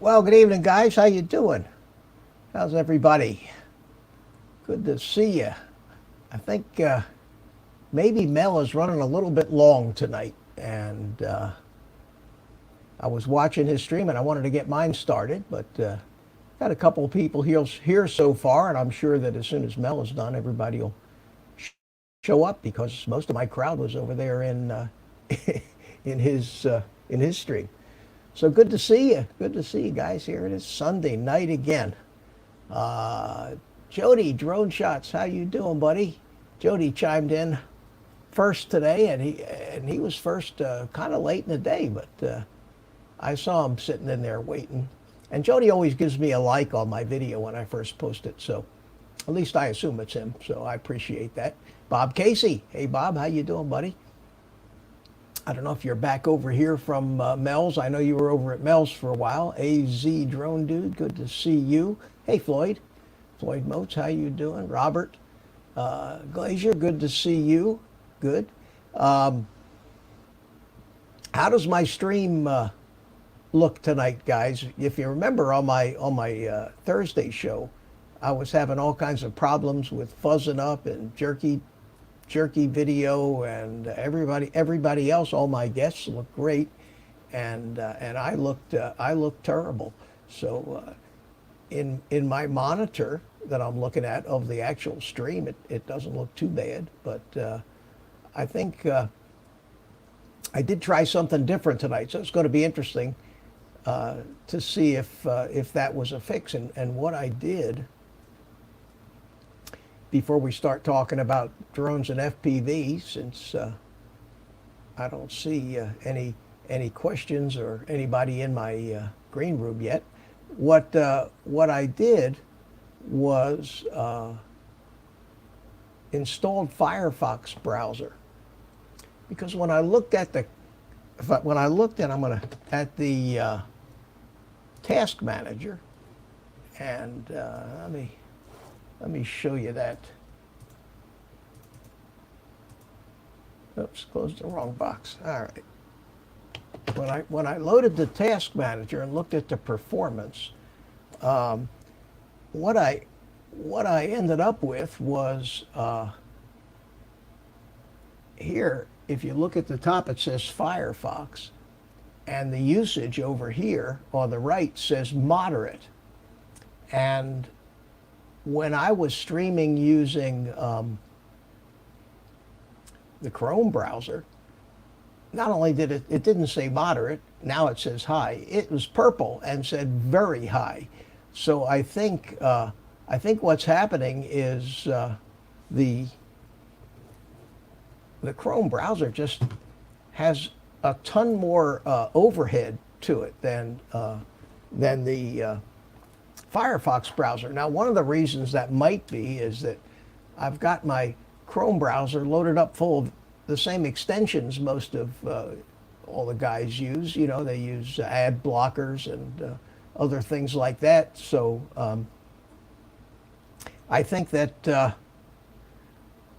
Well, good evening, guys. How you doing? How's everybody? Good to see you. I think maybe Mel is running a little bit long tonight, and I was watching his stream, and I wanted to get mine started, but got a couple of people here so far, and I'm sure that as soon as Mel is done, everybody will show up because most of my crowd was over there in in his stream. So good to see you. Good to see you guys. Here it is Sunday night again. Jody, Drone Shots, how you doing, buddy? Jody chimed in first today, and he was first kind of late in the day, but I saw him sitting in there waiting. And Jody always gives me a like on my video when I first post it, so at least I assume it's him, so I appreciate that. Bob Casey, hey Bob, how you doing, buddy? I don't know if you're back over here from Mel's. I know you were over at Mel's for a while. AZ Drone Dude, good to see you. Hey, Floyd. Floyd Motes, how you doing? Robert Glazier, good to see you. Good. How does my stream look tonight, guys? If you remember on my Thursday show, I was having all kinds of problems with fuzzing up and jerky video, and everybody else, all my guests looked great, and I looked terrible. So in my monitor that I'm looking at of the actual stream, it doesn't look too bad, but I think I did try something different tonight, so it's going to be interesting to see if that was a fix. And what I did, before we start talking about drones and FPV, since I don't see any questions or anybody in my green room yet, what I did was installed Firefox browser, because when I looked at the task manager, and let me show you that. Oops, closed the wrong box. All right. When I loaded the task manager and looked at the performance, what I ended up with was here. If you look at the top, it says Firefox, and the usage over here on the right says moderate. And when I was streaming using the Chrome browser, not only did it didn't say moderate, now it says high. It was purple and said very high. So I think what's happening is the Chrome browser just has a ton more overhead to it than the Firefox browser. Now, one of the reasons that might be is that I've got my Chrome browser loaded up full of the same extensions most of all the guys use. You know, they use ad blockers and other things like that. So I think that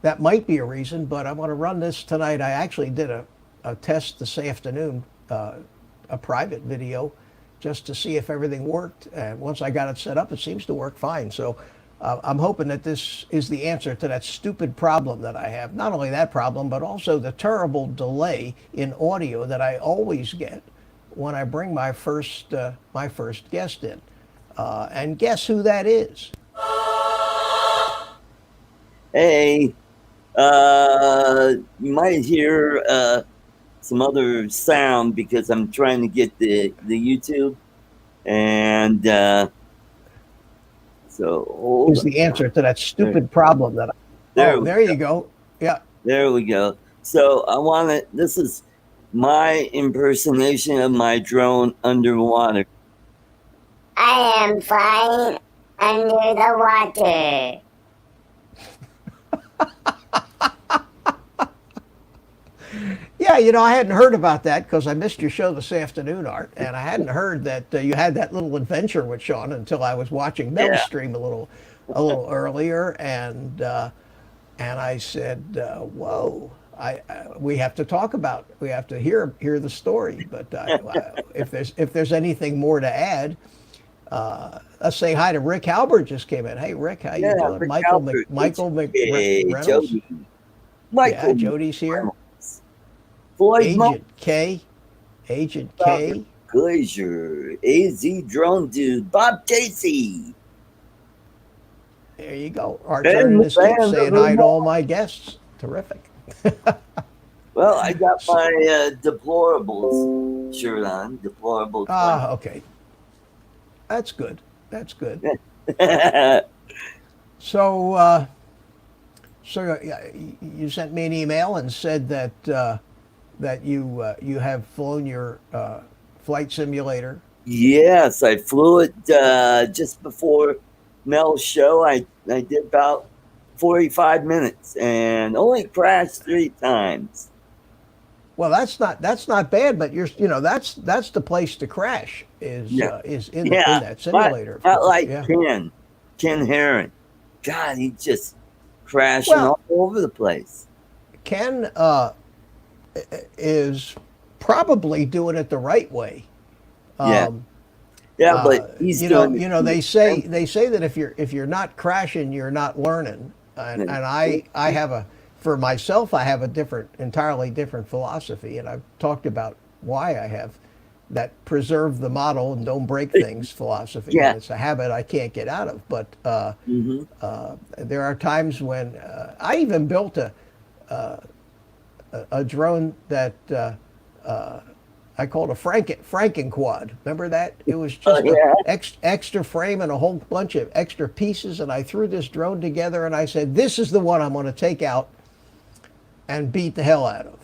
that might be a reason, but I want to run this tonight. I actually did a test this afternoon, a private video, just to see if everything worked. And once I got it set up, it seems to work fine. So I'm hoping that this is the answer to that stupid problem that I have. Not only that problem, but also the terrible delay in audio that I always get when I bring my first guest in. And guess who that is? Hey, you might hear some other sound because I'm trying to get the YouTube, and so is the answer to that stupid problem that there you go. Yeah, there we go. So I want to, this is my impersonation of my drone underwater. I am flying under the water. Yeah, you know, I hadn't heard about that because I missed your show this afternoon, Art, and I hadn't heard that you had that little adventure with Sean until I was watching Mel's stream a little earlier, and I said, "Whoa, we have to talk about. We have to hear the story. But if there's anything more to add, let's say hi to Rick Halbert. Just came in. Hey Rick, how you doing? Rick Michael Albert, Michael HK, McReynolds. Jody, Yeah, Michael Jody's here. Reynolds, Floyd Agent K, Agent K. Glazier, AZ Drone Dude, Bob Casey. There you go. Art And turning the his stick, band saying of hi to them all my guests. Terrific. Well, I got my deplorables shirt on. Deplorable. Okay. That's good. That's good. 20. So, you sent me an email and said that you have flown your flight simulator. Yes, I flew it just before Mel's show. I did about 45 minutes and only crashed 3 times. Well, that's not bad, but that's the place to crash is in that simulator. Not like Yeah. Ken Herron. God, he just crashing all over the place. Ken is probably doing it the right way. But he's doing. They say that if you're not crashing, you're not learning. And I have for myself, I have entirely different philosophy, and I've talked about why I have that preserve the model and don't break things philosophy. Yeah. And it's a habit I can't get out of. But there are times when I even built a drone that I called a Frankenquad. Remember that? It was just an extra frame and a whole bunch of extra pieces, and I threw this drone together, and I said, this is the one I'm going to take out and beat the hell out of.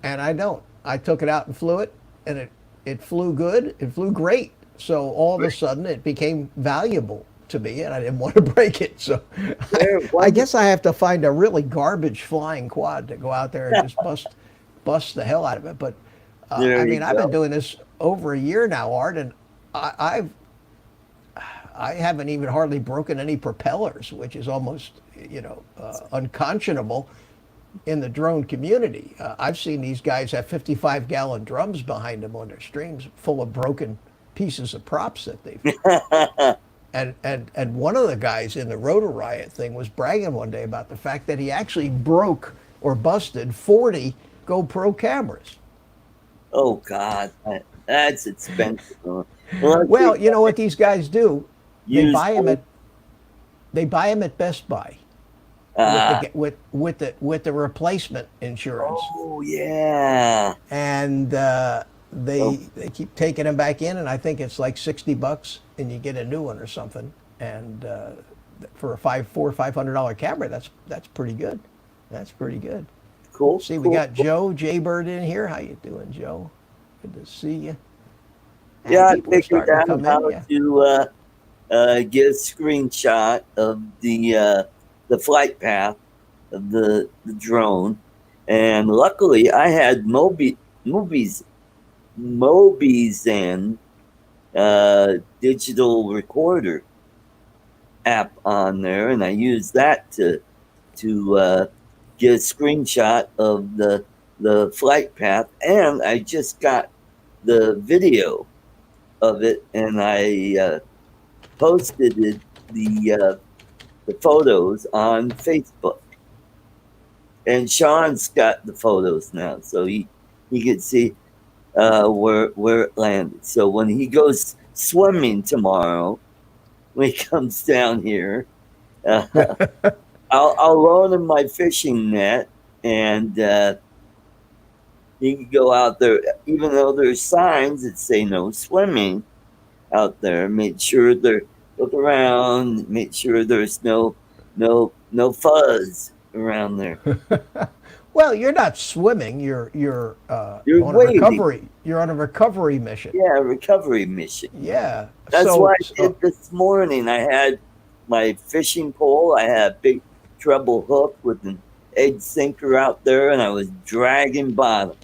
And I don't. I took it out and flew it, and it flew good. It flew great. So all of a sudden, it became valuable to me, and I didn't want to break it. So I guess I have to find a really garbage flying quad to go out there and just bust the hell out of it. But I've been doing this over a year now, Art, and I haven't even hardly broken any propellers, which is almost unconscionable in the drone community. I've seen these guys have 55-gallon drums behind them on their strings, full of broken pieces of props that they've. And one of the guys in the Rotor Riot thing was bragging one day about the fact that he actually broke or busted 40 GoPro cameras. Oh God, that's expensive. Well, you know what these guys do? They buy them at Best Buy with the replacement insurance. Oh yeah. And they keep taking them back in, and I think it's like $60, and you get a new one or something. And for a $400 or $500 camera, that's pretty good. That's pretty good. Cool. See, we got Joe Jaybird in here. How you doing, Joe? Good to see you. And Yeah, I people are figured starting to out come how in, yeah. to get a screenshot of the flight path of the drone, and luckily I had Mobizen digital recorder app on there, and I used that to get a screenshot of the flight path, and I just got the video of it, and I posted the photos on Facebook. And Sean's got the photos now, so he can see where it landed. So when he goes swimming tomorrow, when he comes down here, I'll loan him my fishing net, and he can go out there, even though there's signs that say no swimming out there. Make sure look around, make sure there's no fuzz around there. Well, you're not swimming. You're on wading. a recovery. You're on a recovery mission. Yeah, recovery mission. Yeah. That's what I did this morning. I had my fishing pole. I had a big treble hook with an egg sinker out there, and I was dragging bottom.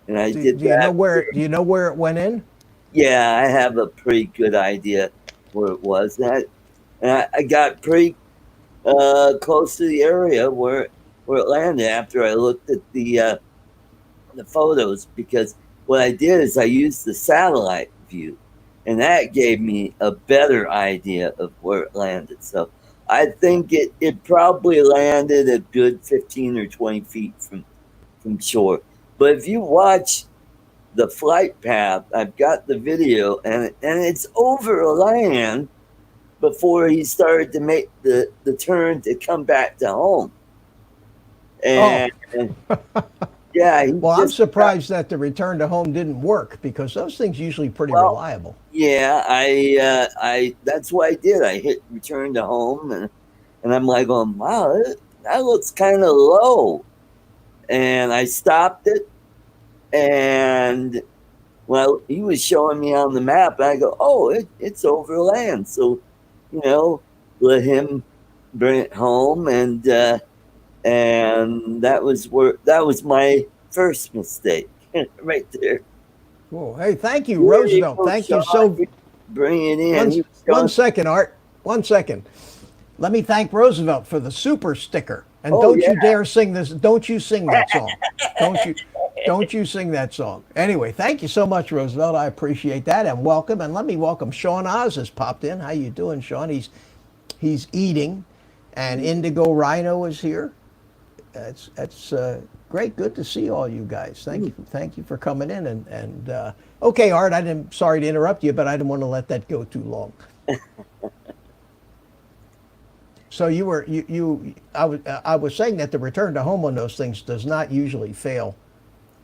And I did do you that. Do you know where it went in? Yeah, I have a pretty good idea where it was. And I got pretty close to the area where where it landed after I looked at the photos, because what I did is I used the satellite view, and that gave me a better idea of where it landed. So I think it probably landed a good 15 or 20 feet from shore. But if you watch the flight path, I've got the video, and it's over land before he started to make the turn to come back to home. And yeah, Well, I'm surprised that the return to home didn't work, because those things usually pretty Well, reliable. yeah, I that's what I did. I hit return to home, and I'm like, going, wow, that looks kind of low. And I stopped it, and well, he was showing me on the map, and I go, oh, it's over land. So, let him bring it home, and that was my first mistake right there. Whoa, hey, thank you, There you Roosevelt. go, Thank you Sean. so. Bring it in. One second, Art. 1 second. Let me thank Roosevelt for the super sticker. And Oh, don't yeah. you dare sing this. Don't you sing that song. Don't you sing that song. Anyway, thank you so much, Roosevelt. I appreciate that, and welcome. And let me welcome Sean Oz has popped in. How you doing, Sean? He's eating, and Indigo Rhino is here. That's great. Good to see all you guys. Thank you for coming in. And okay, Art. Sorry to interrupt you, but I didn't want to let that go too long. So I was saying that the return to home on those things does not usually fail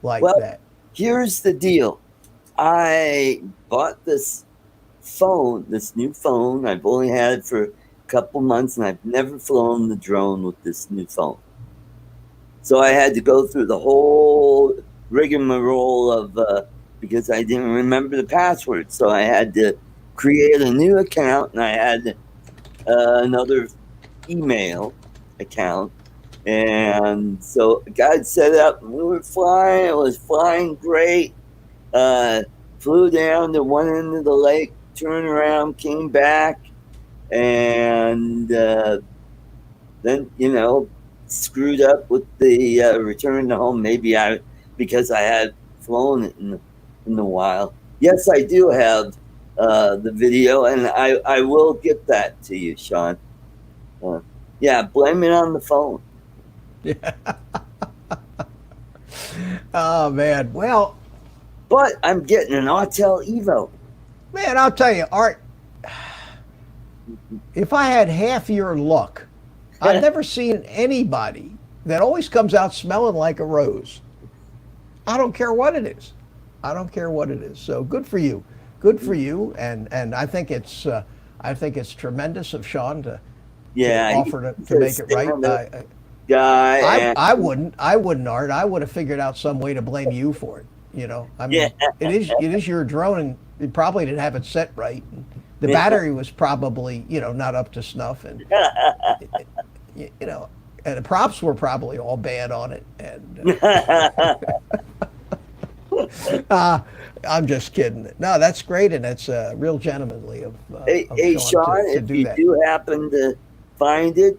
like Well, that. here's the deal. I bought this new phone. I've only had it for a couple months, and I've never flown the drone with this new phone. So I had to go through the whole rigmarole of because I didn't remember the password. So I had to create a new account, and I had another email account. And so I got it set up, and we were flying. It was flying great. Flew down to one end of the lake, turned around, came back, and then screwed up with the return to home. Maybe because I had flown it in a while. Yes, I do have the video, and I will get that to you, Sean. Yeah, blame it on the phone. Yeah. Oh man. Well, but I'm getting an Autel Evo. Man, I'll tell you, Art. If I had half your luck, I've never seen anybody that always comes out smelling like a rose. I don't care what it is. I don't care what it is. So good for you. Good for you. And I think it's tremendous of Sean to offer to make it right. I wouldn't, Art. I would have figured out some way to blame you for it. I mean, it is your drone, and you probably didn't have it set right. The battery was probably, not up to snuff, and and the props were probably all bad on it. And I'm just kidding. No, that's great, and it's real gentlemanly of Sean, to if do you that. do happen to find it,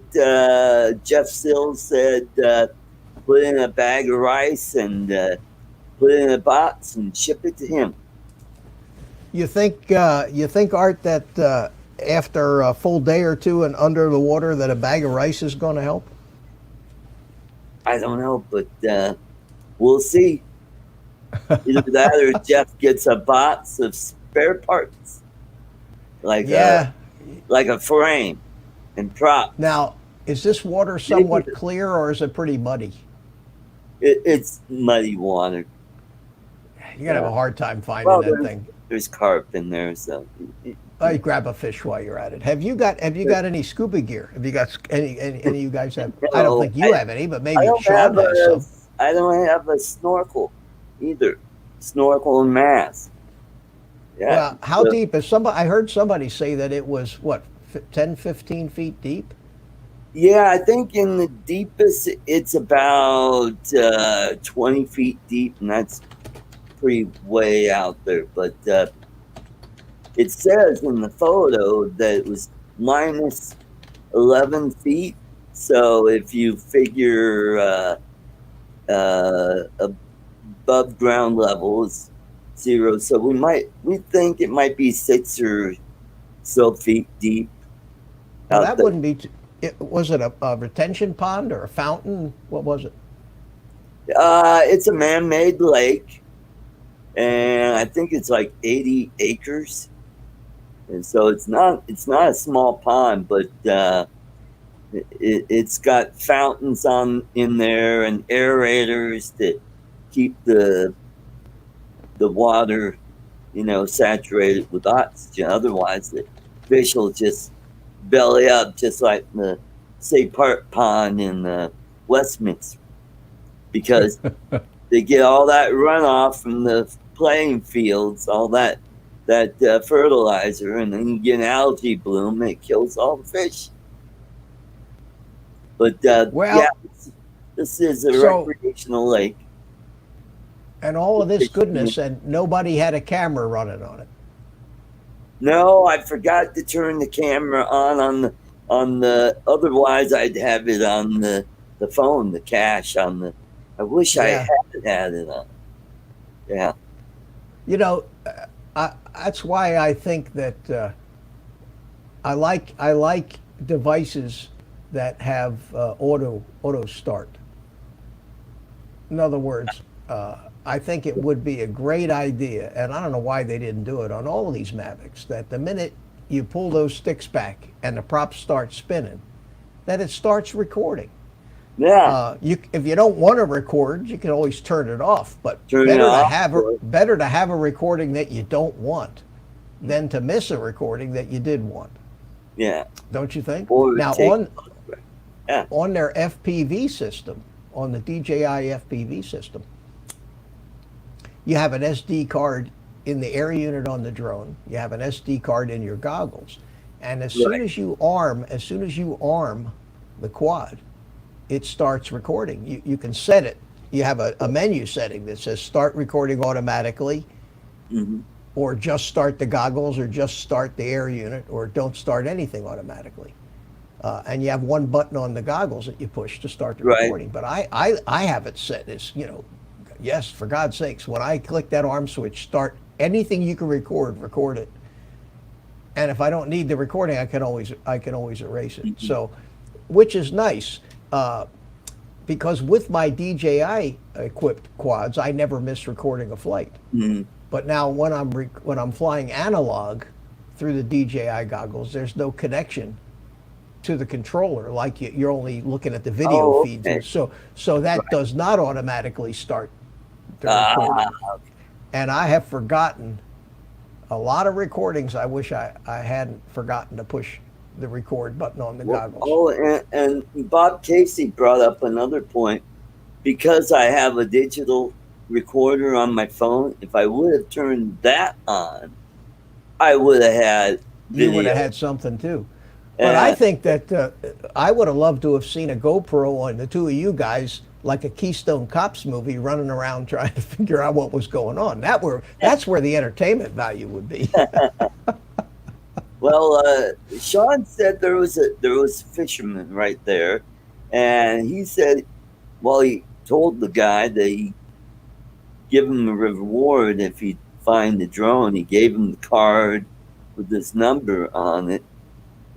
Jeff Sills said put in a bag of rice and put it in a box and ship it to him. You think Art, that after a full day or two and under the water, that a bag of rice is going to help? I don't know, but we'll see. Either that or Jeff gets a box of spare parts, like a frame and prop. Now, is this water somewhat clear, or is it pretty muddy? It's muddy water. You're gonna have a hard time finding that thing. There's carp in there, so. You grab a fish while you're at it. Have you got any scuba gear? Have you got any of you guys have? I don't think you have any, but maybe Sean has some. I don't have a snorkel either. Snorkel and mask. Yeah. Well, how deep is somebody? I heard somebody say that it was 10, 15 feet deep. Yeah, I think in the deepest it's about 20 feet deep, and that's pretty way out there. But it says in the photo that it was minus 11 feet, So if you figure above ground level is 0, so we think it might be 6 or so feet deep Well, out that there. wouldn't be. Was it a retention pond or a fountain? What was it? It's a man-made lake, and I think it's like 80 acres, and so it's not a small pond, but it's got fountains in there and aerators that keep the water, saturated with oxygen. Otherwise, the fish will just belly up, just like the Say Park Pond in Westminster, because they get all that runoff from the playing fields, all that fertilizer, and then you get an algae bloom and it kills all the fish. But yeah, Well, this is a so recreational lake. and all of this goodness, and nobody had a camera running on it. No, I forgot to turn the camera on the. Otherwise, I'd have it on the phone, the cache on the. I wish I Yeah, had it on. Yeah. you know, that's why I think that I like devices that have auto start. In other words, I think it would be a great idea, and I don't know why they didn't do it on all of these Mavics, that the minute you pull those sticks back and the prop starts spinning, that it starts recording. Yeah. If you don't want to record, you can always turn it off. But Turn it off. better to have a recording that you don't want than to miss a recording that you did want. Yeah. Don't you think? Or Now take. on Yeah. on their FPV system, on the DJI FPV system, you have an SD card in the air unit on the drone. You have an SD card in your goggles, and as soon Right. as soon as you arm the quad, it starts recording. You can set it. You have a menu setting that says start recording automatically, Hmm. or just start the goggles, or just start the air unit, or don't start anything automatically. And you have one button on the goggles that you push to start the Right. recording. But I have it set as, yes, for God's sakes, when I click that arm switch, start anything you can record it. And if I don't need the recording, I can always erase it. So, which is nice, because with my DJI equipped quads, I never miss recording a flight. Hmm. But now when I'm flying analog through the DJI goggles, there's no connection to the controller, like you're only looking at the video Oh, feed. okay. So that does not automatically start the recording. Ah, And I have forgotten a lot of recordings. I wish I hadn't forgotten to push the record button on the goggles. oh, and Bob Casey brought up another point. Because I have a digital recorder on my phone, if I would have turned that on, I would have had You would video. have had something too. But I think that I would have loved to have seen a GoPro on the two of you guys, like a Keystone Cops movie, running around trying to figure out what was going on. That's where the entertainment value would be. Well, Sean said there was a fisherman right there, and he said, well, he told the guy that he give him a reward if he find the drone. He gave him the card with this number on it,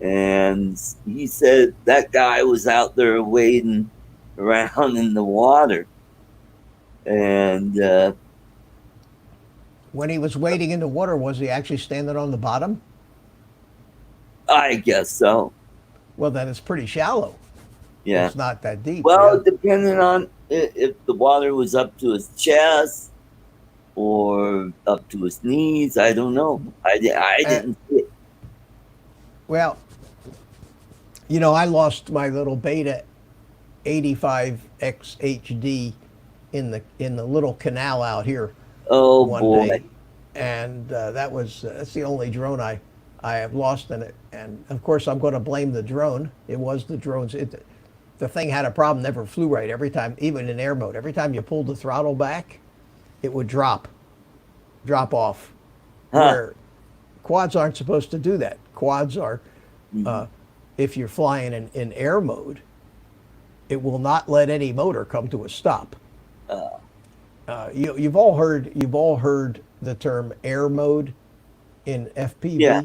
and he said that guy was out there wading around in the water, and When he was wading in the water, was he actually standing on the bottom? I guess so. Well, then it's pretty shallow. Yeah. It's not that deep. Well, Yeah. depending on if the water was up to his chest or up to his knees, I don't know. I didn't see it. Well, I lost my little Beta 85X HD in the little canal out here Oh one boy. day, and that's the only drone I have lost in it. And of course, I'm going to blame the drone. It was the drone's. The thing had a problem. Never flew right every time, even in air mode. Every time you pulled the throttle back, it would drop off. Huh. Where quads aren't supposed to do that. Quads are, Mhm. if you're flying in air mode, it will not let any motor come to a stop. Uh, You've all heard the term air mode in FPV. Yeah.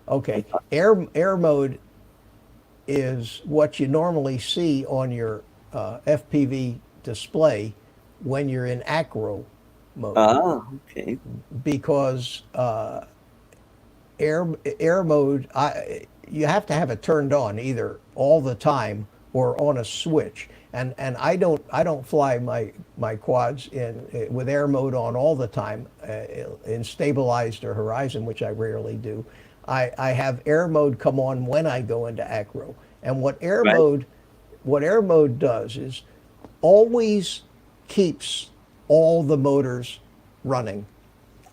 Okay, air mode is what you normally see on your FPV display when you're in acro mode, okay. because air mode, you have to have it turned on either all the time or on a switch. And I don't fly my quads with air mode on all the time, in stabilized or horizon, which I rarely do. I have air mode come on when I go into acro. And what air Right. mode does is always keeps all the motors running.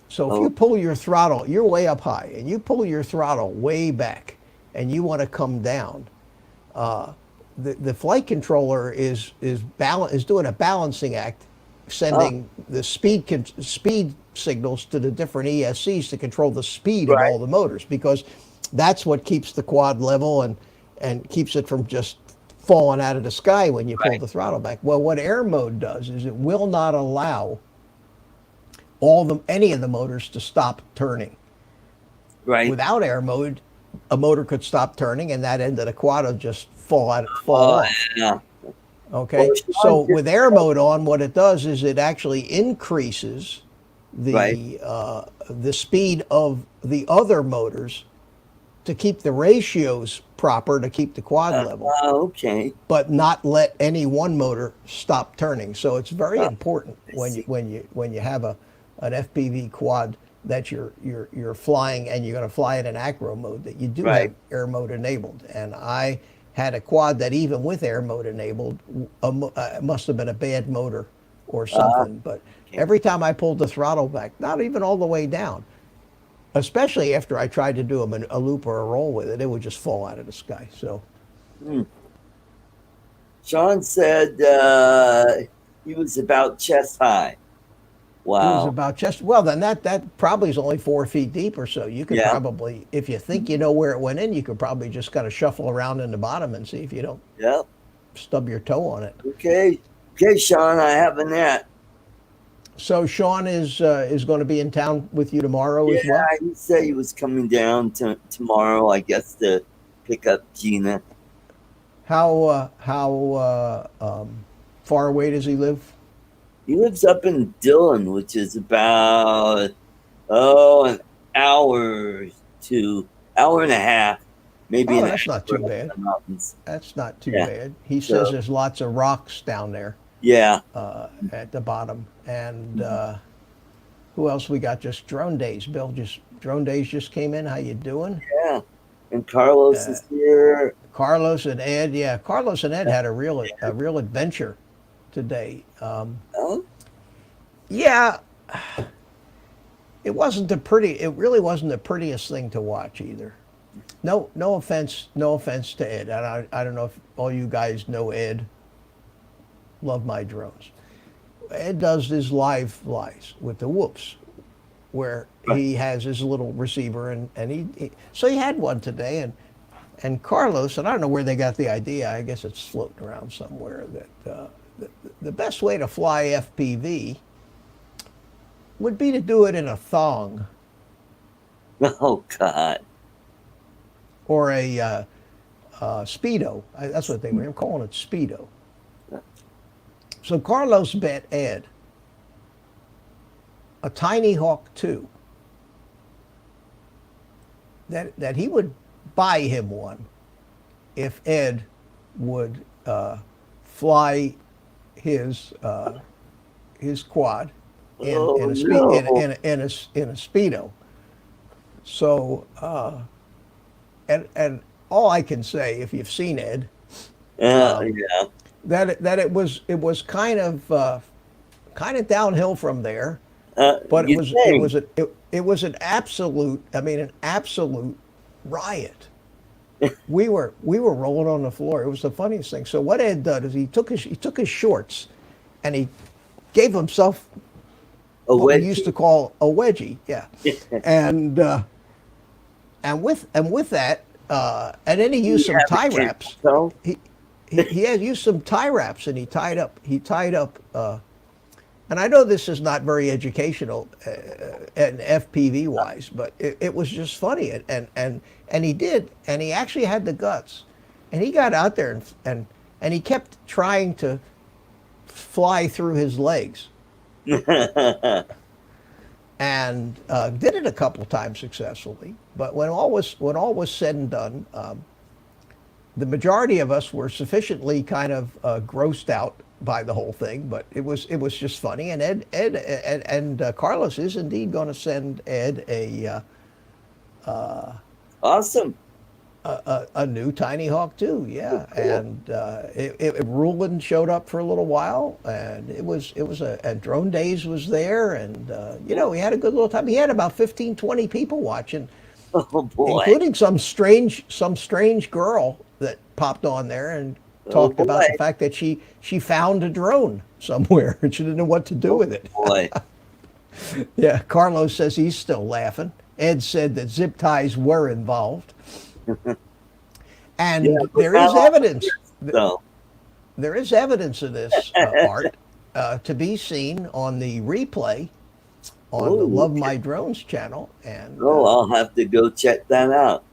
So if you Oh, pull your throttle, you're way up high, and you pull your throttle way back, and you want to come down, the flight controller is doing a balancing act, oh, sending the speed signals to the different ESCs to control the speed of right, all the motors, because that's what keeps the quad level and keeps it from just falling out of the sky when you pull right, the throttle back. Well, what air mode does is it will not allow any of the motors to stop turning. right. Without air mode, a motor could stop turning, and that end of the quad would just fall Oh, off. yeah. Well, Okay, so Sean just with air mode on, what it does is it actually increases right. the speed of the other motors to keep the ratios proper, to keep the quad level, Okay. but not let any one motor stop turning. So it's very Oh, important I when see. you have an FPV quad that you're flying, and you're going to fly it in acro mode, that you do have Right. air mode enabled. And I had a quad that even with air mode enabled, it must have been a bad motor or Uh, something. But okay. every time I pulled the throttle back, not even all the way down, especially after I tried to do a loop or a roll with it, it would just fall out of the sky. So Hmm. Sean said he was about chest high. it was Wow. about just, well, then that probably is only 4 feet deep or so. You could Yeah. probably, if you think you know where it went in, you could probably just kind of shuffle around in the bottom and see if you don't Yep. stub your toe on it. Okay. Okay, Sean, I have a net. So Sean is going to be in town with you tomorrow Yeah, as well. he said he was coming down tomorrow, I guess, to pick up Gina. How far away does he live? He lives up in Dillon, which is about an hour and a half, maybe Oh, an that's not hour too up bad. in the mountains. That's not too Yeah. bad. He says So there's lots of rocks down there yeah. at the bottom. And who else we got? Just drone days. Bill, just drone days just came in. How you doing? Yeah. And Carlos Uh, is here. Carlos and Ed. Yeah, Carlos and Ed had a real adventure today. Oh, Yeah, it wasn't the pretty. It really wasn't the prettiest thing to watch either. No offense, no offense to Ed. And I don't know if all you guys know Ed. Love my drones. Ed does his live flies with the whoops, where right. he has his little receiver, and so he had one today, and Carlos, and I don't know where they got the idea. I guess it's floating around somewhere, that the best way to fly FPV would be to do it in a thong Oh, God. or a speedo. That's what they were. I'm calling it speedo. So Carlos bet Ed a Tinyhawk 2 that he would buy him one if Ed would fly his quad Oh, in a speed no. in a speedo. So and all I can say, if you've seen Ed, um, Yeah. that it was kind of downhill from there, but You think? it was an absolute, I mean, an absolute riot. We were rolling on the floor. It was the funniest thing. So what Ed did is he took his shorts, and he gave himself A what we used to wedgie? call a wedgie. Yeah, and and with that, and then he Do used you some have a tie camel wraps. toe? He he had used some tie wraps, and he tied up and I know this is not very educational and FPV wise, but it was just funny, and he did, and he actually had the guts, and he got out there and he kept trying to fly through his legs, and did it a couple times successfully. But when all was said and done, the majority of us were sufficiently kind of grossed out by the whole thing, but it was just funny. And Ed and Carlos is indeed going to send Ed Awesome. a new Tinyhawk too. Yeah, cool. And Rulin showed up for a little while, and it was and Drone Days was there, and we had a good little time. He had about 15, 20 people watching, Oh boy. including some strange girl that popped on there and talked about the fact that she found a drone somewhere and she didn't know what to do with it. Boy. Yeah, Carlos says he's still laughing. Ed said that zip ties were involved. And Yeah, there is evidence. So. There is evidence of this, Art, to be seen on the replay on the Love My Drones channel. And I'll have to go check that out.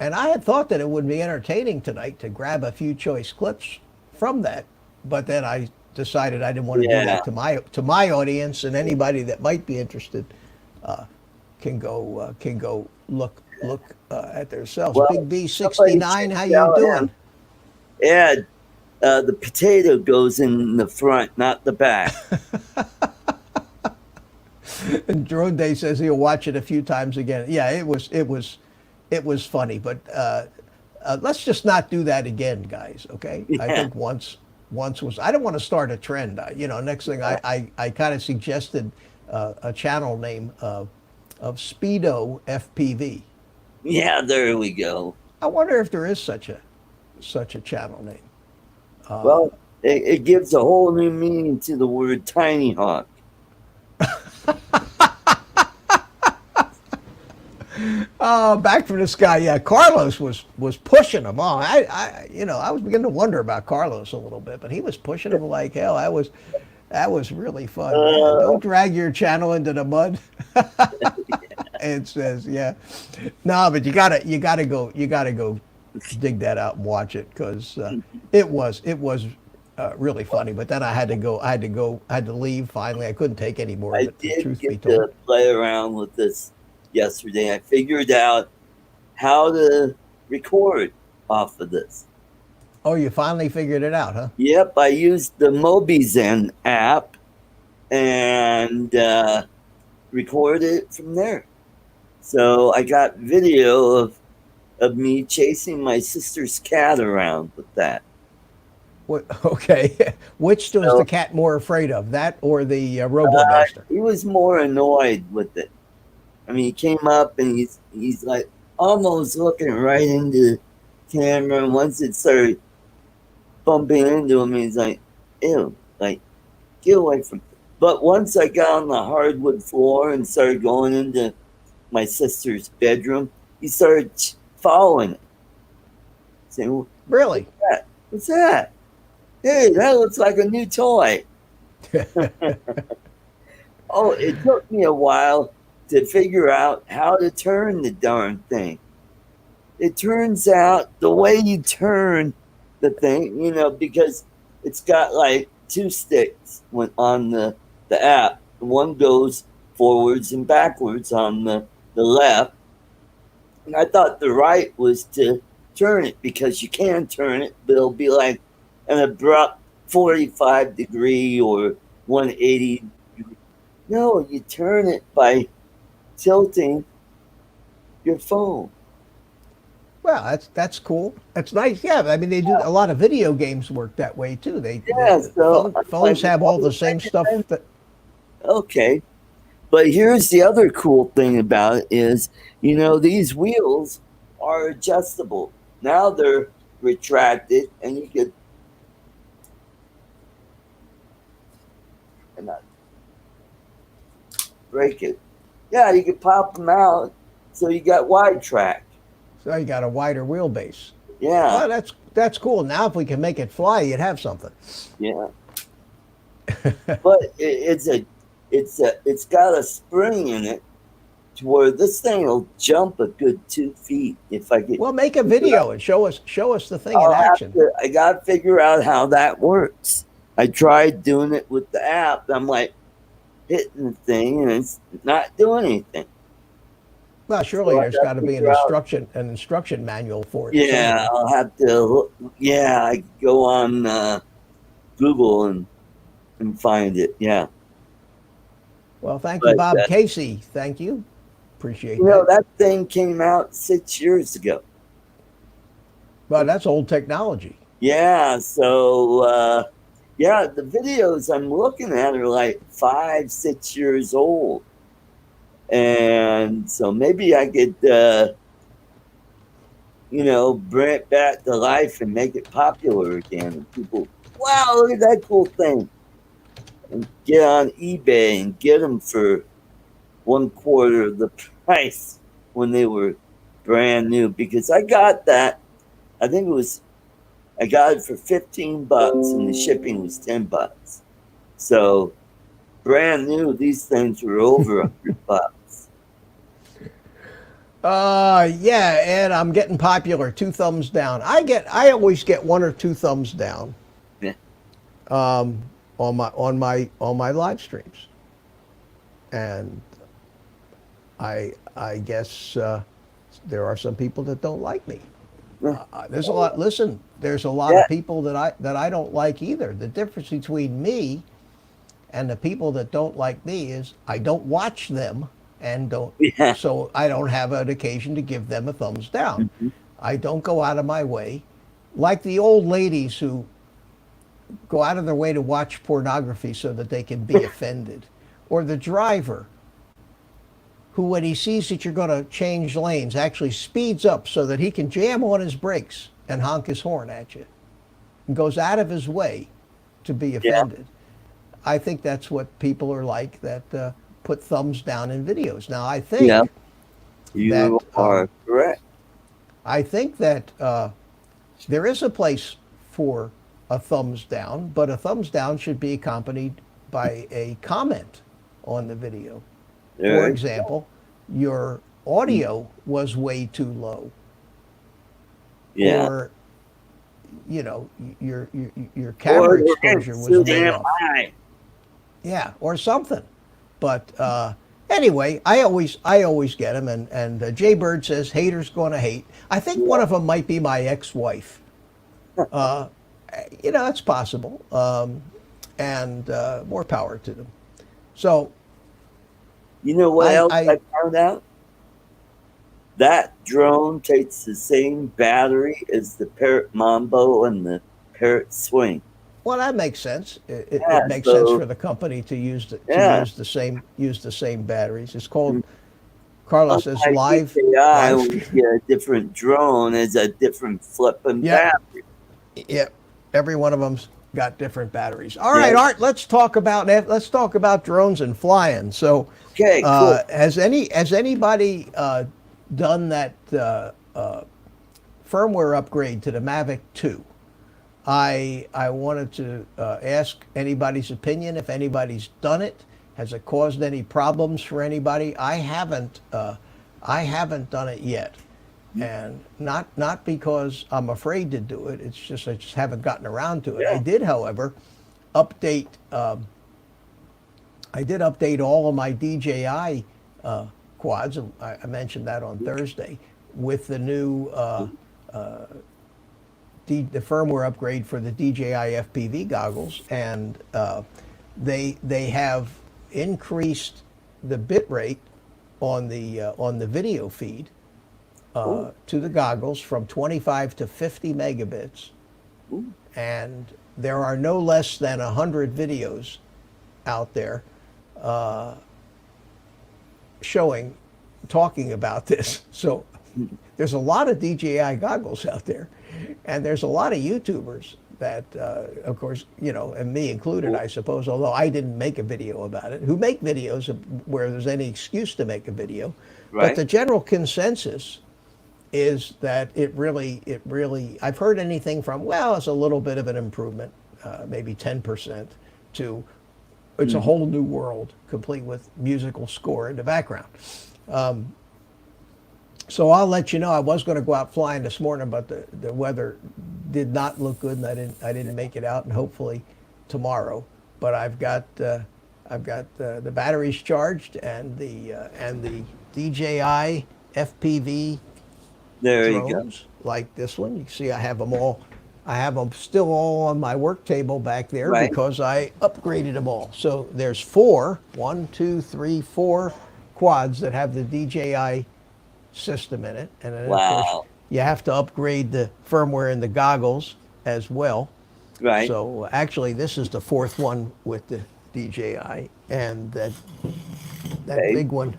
And I had thought that it would be entertaining tonight to grab a few choice clips from that, but then I decided I didn't want to do that to my audience, and anybody that might be interested can go look at themselves. Well, Big B69, how you doing? Yeah, the potato goes in the front, not the back. And Drone Day says he'll watch it a few times again. Yeah, it was funny, but let's just not do that again, guys. Okay? Yeah. I think once was. I don't want to start a trend. Next thing I kind of suggested a channel name of Speedo FPV. Yeah, there we go. I wonder if there is such a channel name. Well, it gives a whole new meaning to the word Tinyhawk. Oh, back from the sky. Yeah, Carlos was pushing him on. I was beginning to wonder about Carlos a little bit, but he was pushing him like hell. That was really fun. Don't drag your channel into the mud. It says, yeah. No, but you gotta go dig that out and watch it, because it was really funny. But then I had to leave finally. I couldn't take any more of it. I did get to play around with this yesterday. I figured out how to record off of this. Oh, you finally figured it out, huh? Yep, I used the MobiZen app and recorded it from there. So I got video of me chasing my sister's cat around with that. What, okay. Which was the cat more afraid of, that or the RoboMaster? He was more annoyed with it. I mean, he came up and he's like almost looking right into the camera. And once it started bumping into him, he's like, ew, like, get away from it. But once I got on the hardwood floor and started going into my sister's bedroom, he started following it. Saying, well, really? What's that? Hey, that looks like a new toy. Oh, it took me a while to figure out how to turn the darn thing. It turns out the way you turn the thing, because it's got like two sticks on the app. One goes forwards and backwards on the left. And I thought the right was to turn it, because you can turn it, but it'll be like an abrupt 45 degree or 180 degree. No, you turn it by tilting your phone. Well, that's cool. That's nice. Yeah, I mean, they do a lot of video games work that way too. Phones have all the same stuff. Okay, but here's the other cool thing about it is, these wheels are adjustable. Now they're retracted, and you could break it. Yeah, you could pop them out, so you got wide track. So you got a wider wheelbase. Yeah. Well, that's cool. Now, if we can make it fly, you'd have something. Yeah. But it's got a spring in it to where this thing will jump a good 2 feet if I get. Well, make a video and show us the thing in action. I gotta figure out how that works. I tried doing it with the app. I'm like hitting the thing and it's not doing anything. Well, surely So there's got to be an instruction manual for it. Yeah, somewhere. I'll have to. Yeah, I go on Google and find it. Yeah. Well, thank you, But, Bob Casey. Thank you. Appreciate You know, that. that thing came out 6 years ago. Well, that's old technology. Yeah, so yeah, the videos I'm looking at are like 5, 6 years old. And so maybe I could bring it back to life and make it popular again. And people, wow, look at that cool thing. And get on eBay and get them for 1/4 of the price when they were brand new. Because I got that, I got it for $15 and the shipping was $10. So brand new, these things were over $100. Yeah, Ed, I'm getting popular. 2 thumbs down. I always get 1 or 2 thumbs down. Yeah. On my live streams, and I guess there are some people that don't like me. There's a lot. Listen, there's a lot of people that I don't like either. The difference between me and the people that don't like me is I don't watch them and don't. Yeah. So I don't have an occasion to give them a thumbs down. Mm-hmm. I don't go out of my way, like the old ladies who go out of their way to watch pornography so that they can be offended, or the driver who, when he sees that you're going to change lanes, actually speeds up so that he can jam on his brakes and honk his horn at you, and goes out of his way to be offended. I think that's what people are like that put thumbs down in videos. Now, I think you are correct. I think that there is a place for a thumbs down, but a thumbs down should be accompanied by a comment on the video. For example, your audio was way too low. Yeah. Or, your camera exposure was way off. High. Yeah, or something. But anyway, I always get them, and Jay Bird says haters gonna hate. I think one of them might be my ex-wife. It's possible, and more power to them. So, you know what else I found out? That drone takes the same battery as the Parrot Mambo and the Parrot Swing. Well, that makes sense. It makes so- sense for the company to use the same batteries. It's called, Carlos says, live. DJI, live- when you get a different drone, is a different flipping Yeah. battery. Yep, every one of them's got different batteries. All right, Art, let's talk about drones and flying. So, Okay, cool. has anybody done that firmware upgrade to the Mavic 2? I wanted to ask anybody's opinion if anybody's done it. Has it caused any problems for anybody? I haven't done it yet, and not because I'm afraid to do it. It's just I just haven't gotten around to it. Yeah. I did, however, update. I did update all of my DJI quads. I mentioned that on Thursday with the new the firmware upgrade for the DJI FPV goggles, and they have increased the bit rate on the video feed to the goggles from 25 to 50 megabits. Ooh. And there are no less than 100 videos out there talking about this. So there's a lot of DJI goggles out there, and there's a lot of YouTubers that, of course, and me included, I suppose, although I didn't make a video about it, who make videos where there's any excuse to make a video. Right. But the general consensus is that it really, I've heard anything from, well, it's a little bit of an improvement, maybe 10%, to it's a whole new world, complete with musical score in the background. So I'll let you know. I was going to go out flying this morning, but the weather did not look good, and I didn't make it out. And hopefully tomorrow. But I've got the batteries charged and the DJI FPV There you go. drones like this one. You can see I have them all. I have them still all on my work table back there Right. because I upgraded them all. So there's 1, 2, 3, 4 quads that have the DJI system in it, and then of course Wow. you have to upgrade the firmware in the goggles as well. Right. So actually, this is the 4th one with the DJI, and that Okay. big one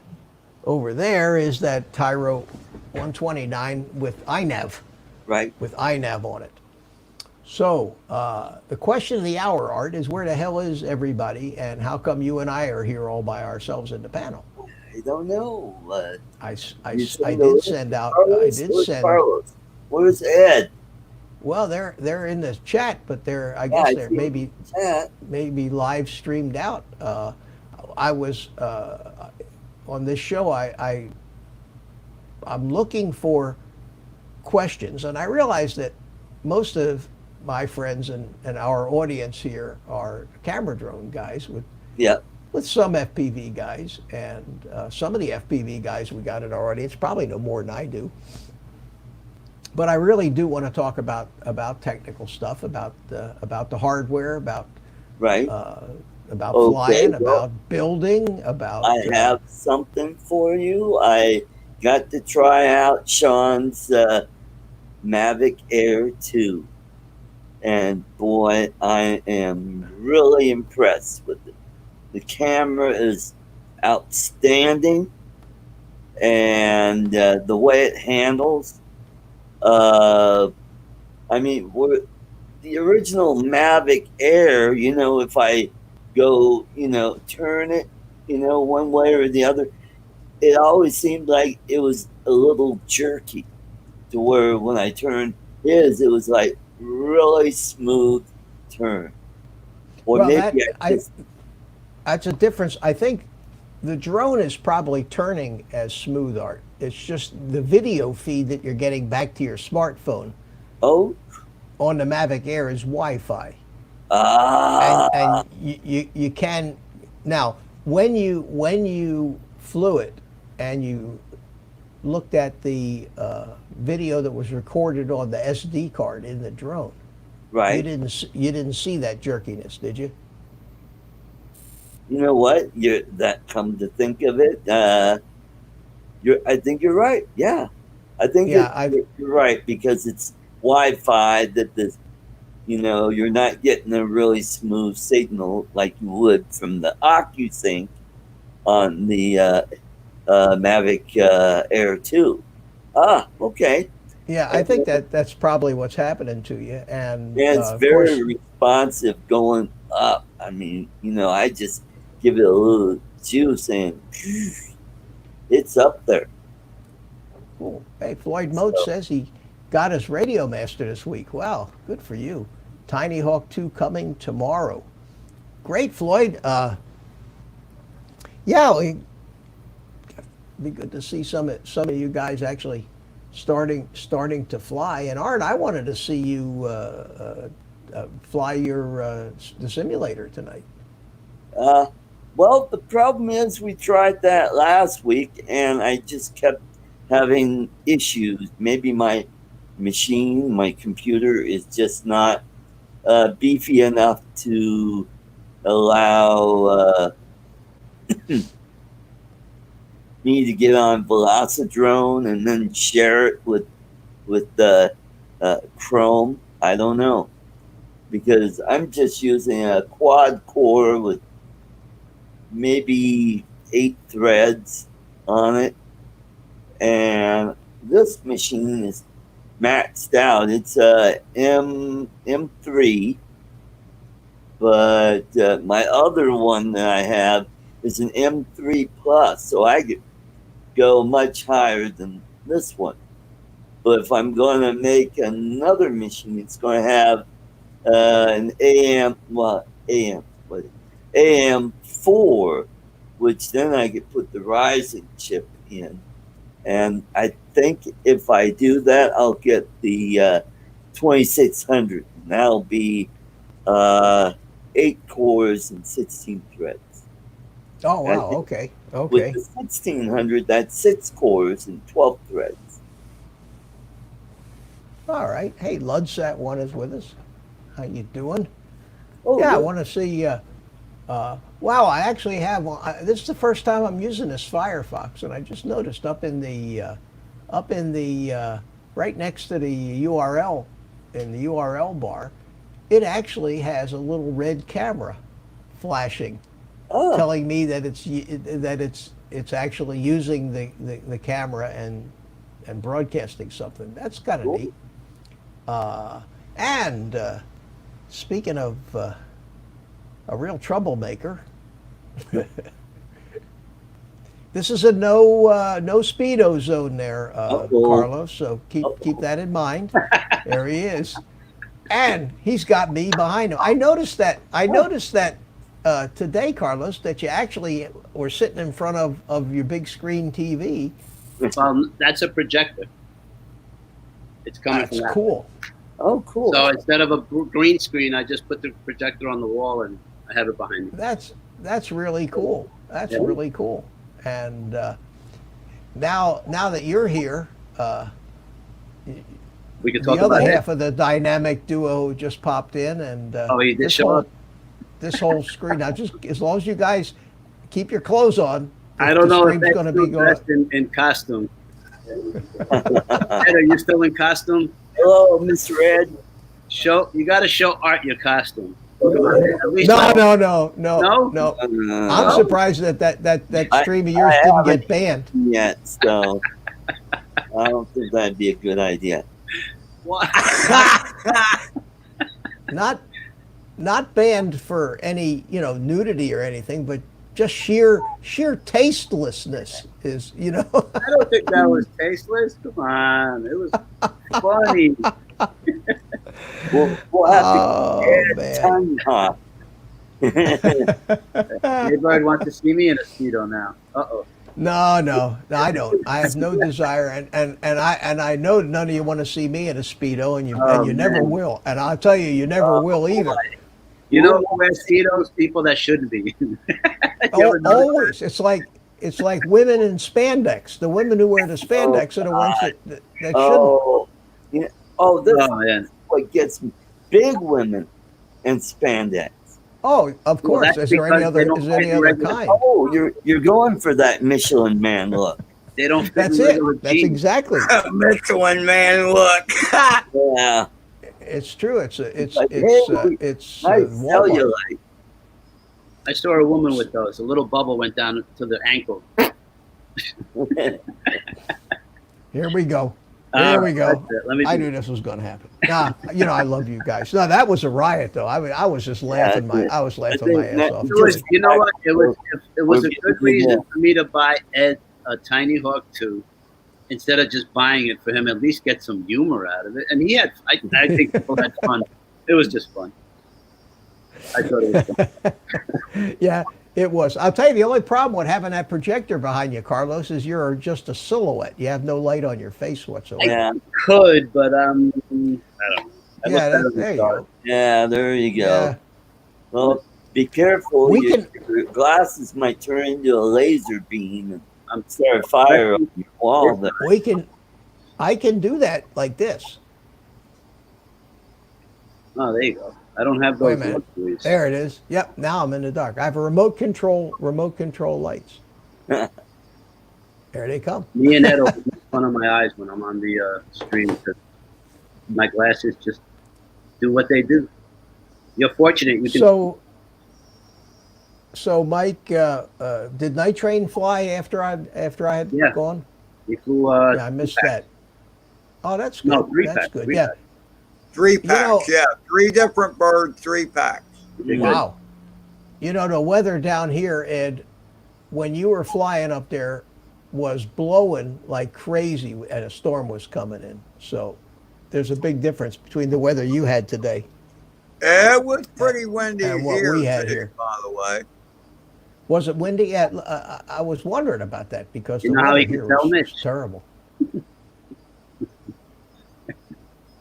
over there is that Tyro 129 with iNav Right. on it. So the question of the hour, Art, is where the hell is everybody, and how come you and I are here all by ourselves in the panel? I don't know. I You did send out. I Carlos? did Where's send. Carlos? Where's Ed? Well, they're in the chat, but they're I Yeah, guess I they're see maybe Chat. live streamed out. I was on this show. I'm looking for questions, and I realize that most of my friends and our audience here are camera drone guys Yep. with some FPV guys, and some of the FPV guys we got in our audience probably know more than I do. But I really do want to talk about technical stuff, about the hardware, about Right. about Okay, flying, well, about building, about I have something for you. I got to try out Sean's Mavic Air 2. And boy, I am really impressed with it. The camera is outstanding, and the way it handles. I mean, the original Mavic Air, if I go, turn it, one way or the other, it always seemed like it was a little jerky, to where when I turned his, it was like really smooth turn. Or well, maybe that's a difference. I think the drone is probably turning as smooth, Art. It's just the video feed that you're getting back to your smartphone oh, on the Mavic Air is Wi-Fi. ah, And you can now when you flew it and you looked at the video that was recorded on the SD card in the drone, right. you didn't see that jerkiness, did you? You know what? That come to think of it, I think you're right. Yeah, I think Yeah, you're right, because it's Wi-Fi that you're not getting a really smooth signal like you would from the OcuSync on the Mavic Air 2. Ah, okay. yeah, I think that's probably what's happening to you, and Yeah, it's of very course, responsive going up. I mean, I just give it a little juice and it's up there. cool. Hey, Floyd Moat So, says he got his Radio Master this week. Wow, good for you. Tinyhawk 2 coming tomorrow. Great, Floyd. Yeah, it'd be good to see some of you guys actually starting to fly. And Art, I wanted to see you fly the simulator tonight. well, the problem is we tried that last week and I just kept having issues. Maybe my computer is just not beefy enough to allow me to get on Velocidrone and then share it with the Chrome. I don't know, because I'm just using a quad core with maybe 8 threads on it, and this machine is maxed out. It's a M3, but my other one that I have is an M3 Plus, so I could go much higher than this one. But if I'm going to make another machine, it's going to have an AM4, which then I could put the Ryzen chip in. And I think if I do that, I'll get the 2600. And that'll be 8 cores and 16 threads. Oh, wow. Okay. With Okay. the 1600, that's 6 cores and 12 threads. All right. Hey, Ludsat one is with us. How you doing? Oh, Yeah, I look. want to see. Wow, I actually have one. This is the first time I'm using this Firefox, and I just noticed up in the right next to the URL in the URL bar, it actually has a little red camera flashing, Oh, telling me that it's actually using the camera and broadcasting something. That's kind of cool. neat. And speaking of a real troublemaker, this is a no speedo zone there, Uh-oh. Carlos. So keep that in mind. There he is, and he's got me behind him. I noticed that today, Carlos, that you actually were sitting in front of your big screen TV. That's a projector. It's coming That's from that. cool. Oh, cool. So instead of a green screen, I just put the projector on the wall and I have it behind me. That's really cool. That's Yeah. really cool. And now that you're here, We can the talk other about half of the dynamic duo just popped in, and Oh, he did show up. this whole screen. Now, just as long as you guys keep your clothes on, I don't the know if stream's that's going to still be going. dressed in costume. Ed, are you still in costume? Hello, Mr. Ed. You got to show Art your costume. At least No, like- no. No? I'm surprised that stream of yours I didn't haven't- get banned. Yet, so I don't think that'd be a good idea. What? Not banned for any nudity or anything, but just sheer tastelessness is I don't think that was tasteless. Come on, it was funny. We'll have Oh, to man. Tinyhawk. Everybody wants to see me in a speedo now. Uh-oh. No, I don't. I have no desire, and I know none of you want to see me in a speedo, and you never man. will. And I'll tell you, you never will either. You know who wears speedos? People that shouldn't be. You ever notice that? Always, it's like women in spandex. The women who wear the spandex are the ones that shouldn't. Oh, yeah. Oh, this Oh, yeah. is what gets big women in spandex. Oh, of Well, course. that's Is there any because other? they don't Is there any fit other regular- kind? Oh, you're going for that Michelin Man look. They don't fit That's in it. regular That's jeans. exactly. Michelin Man look. Yeah, It's true. It's Like, hey, it's nice Walmart. cellulite. I saw a woman with those. A little bubble went down to the ankle. Here we go. Here we go. That's it. Let me I do- knew this was going to happen. Nah, I love you guys. No, that was a riot, though. I mean, I was just laughing I was laughing think my ass that- off. It was, you know what? It was a We're good getting reason there. for me to buy Ed a Tinyhawk 2 instead of just buying it for him. At least get some humor out of it. And he had, I think people had fun. It was just fun. I thought it was fun. Yeah, it was. I'll tell you, the only problem with having that projector behind you, Carlos, is you're just a silhouette. You have no light on your face whatsoever. Yeah, Could, but I don't know. I Yeah, looked at it there you dark. go. yeah, there you go. Yeah. Well, be careful. We Your glasses might turn into a laser beam and start a fire on your wall there. I can do that like this. Oh, there you go. I don't have Wait a those minute. luxuries. There it is. Yep. Now I'm in the dark. I have a remote control lights. There they come. Me and Ed will make fun of my eyes when I'm on the stream because my glasses just do what they do. You're fortunate. You can. So Mike, did Night Train fly after I had Yeah. gone? You flew. Yeah, I missed that. Oh, that's good. No, three That's pack. good. Three Yeah. pack. 3 You know- packs, yeah. 3 different birds, 3 packs. You're good. Wow. The weather down here, Ed, when you were flying up there, was blowing like crazy and a storm was coming in. So there's a big difference between the weather you had today. It was pretty windy And what here, we had too, here. by the way. Was it windy? I was wondering about that because You the know how weather you can here tell, was Mitch? terrible.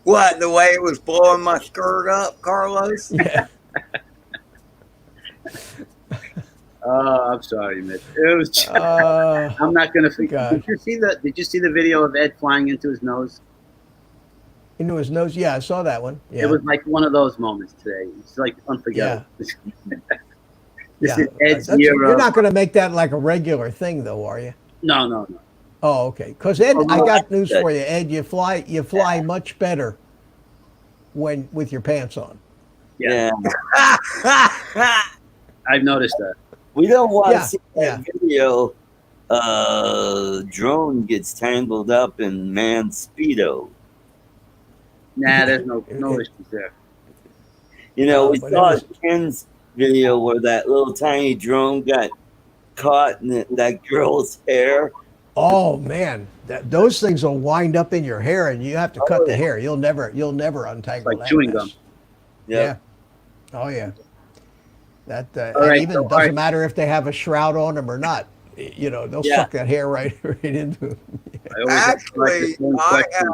What, the way it was blowing my skirt up, Carlos? Yeah. Oh, I'm sorry, Mitch. It was. Just, Uh, I'm not gonna forget. God. Did you see the video of Ed flying into his nose? into his nose. Yeah, I saw that one. Yeah. It was like one of those moments today. It's like unforgettable. This is Ed's year You're of. not going to make that like a regular thing, though, are you? No. Oh, okay. Because Ed, Oh, I no, got news that's for you, Ed. You fly much better when with your pants on. Yeah, I've noticed that. We don't want Yeah, to see that video. Drone gets tangled up in man's Speedo. Nah, there's no issues there. You know, No, we but saw it Ken's video where that little tiny drone got caught in that girl's hair. Oh man, those things will wind up in your hair, and you have to cut Oh, the yeah. hair. You'll never untangle Like that chewing mess. gum. Yep. Yeah. Oh yeah. That All and right, even so, doesn't all right. matter if they have a shroud on them or not. You know, they'll Yeah. suck that hair right into them. I always ask like Actually, this one I question.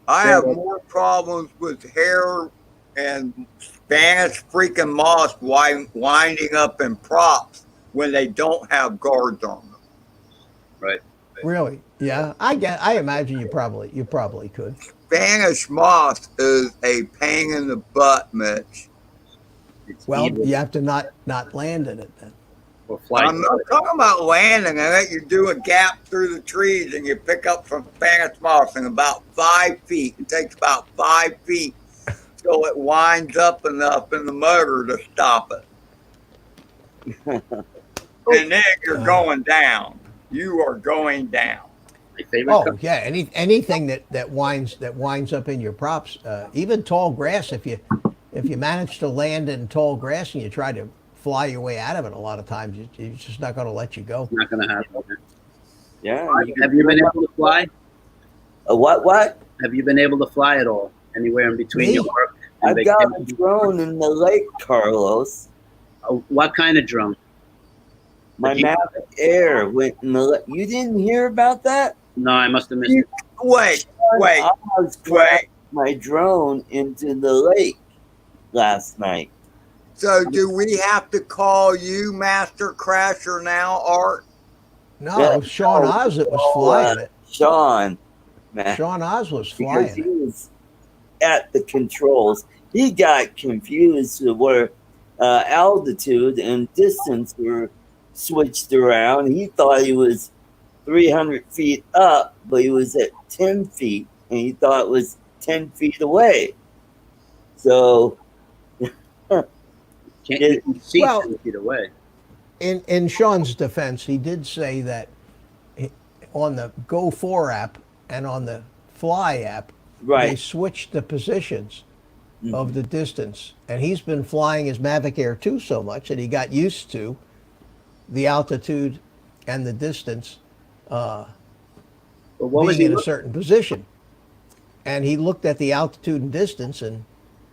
have more problems with hair and Spanish freaking moss winding up in props when they don't have guards on them. Right. Really? Yeah. I imagine you probably could. Spanish moss is a pain in the butt, Mitch. It's Well, evil you have to not land in it then. or fly. I'm not talking about landing in it. You do a gap through the trees and you pick up some Spanish moss in about 5 feet. It takes about 5 feet till it winds up enough in the motor to stop it. And then you're going down. You are going down. My favorite. Oh color. yeah, anything that winds up in your props, even tall grass. If you manage to land in tall grass and you try to fly your way out of it, a lot of times it's just not going to let you go. It's not gonna happen. Yeah. Have you been able to fly? What? Have you been able to fly at all? Anywhere in between Me? your work? and I've got a vacation? drone in the lake, Carlos. What kind of drone? My Did you- Mavic Air went in the lake. You didn't hear about that? No, I must have missed it. Wait. I was crashed my drone into the lake last night. So do we have to call you Master Crasher now, Art? No, Yeah. it was Sean Oz that was flying it. Sean, man, Sean Oz was because flying he it. was at the controls. He got confused where altitude and distance were switched around. He thought he was 300 feet up, but he was at 10 feet, and he thought it was 10 feet away. So, Can't you can see Well- 10 feet away? In Sean's defense, he did say that on the Go 4 app and on the Fly app, they right. switched the positions Mhm. of the distance. And he's been flying his Mavic Air 2 so much that he got used to the altitude and the distance But what was being he? in a certain position. And he looked at the altitude and distance and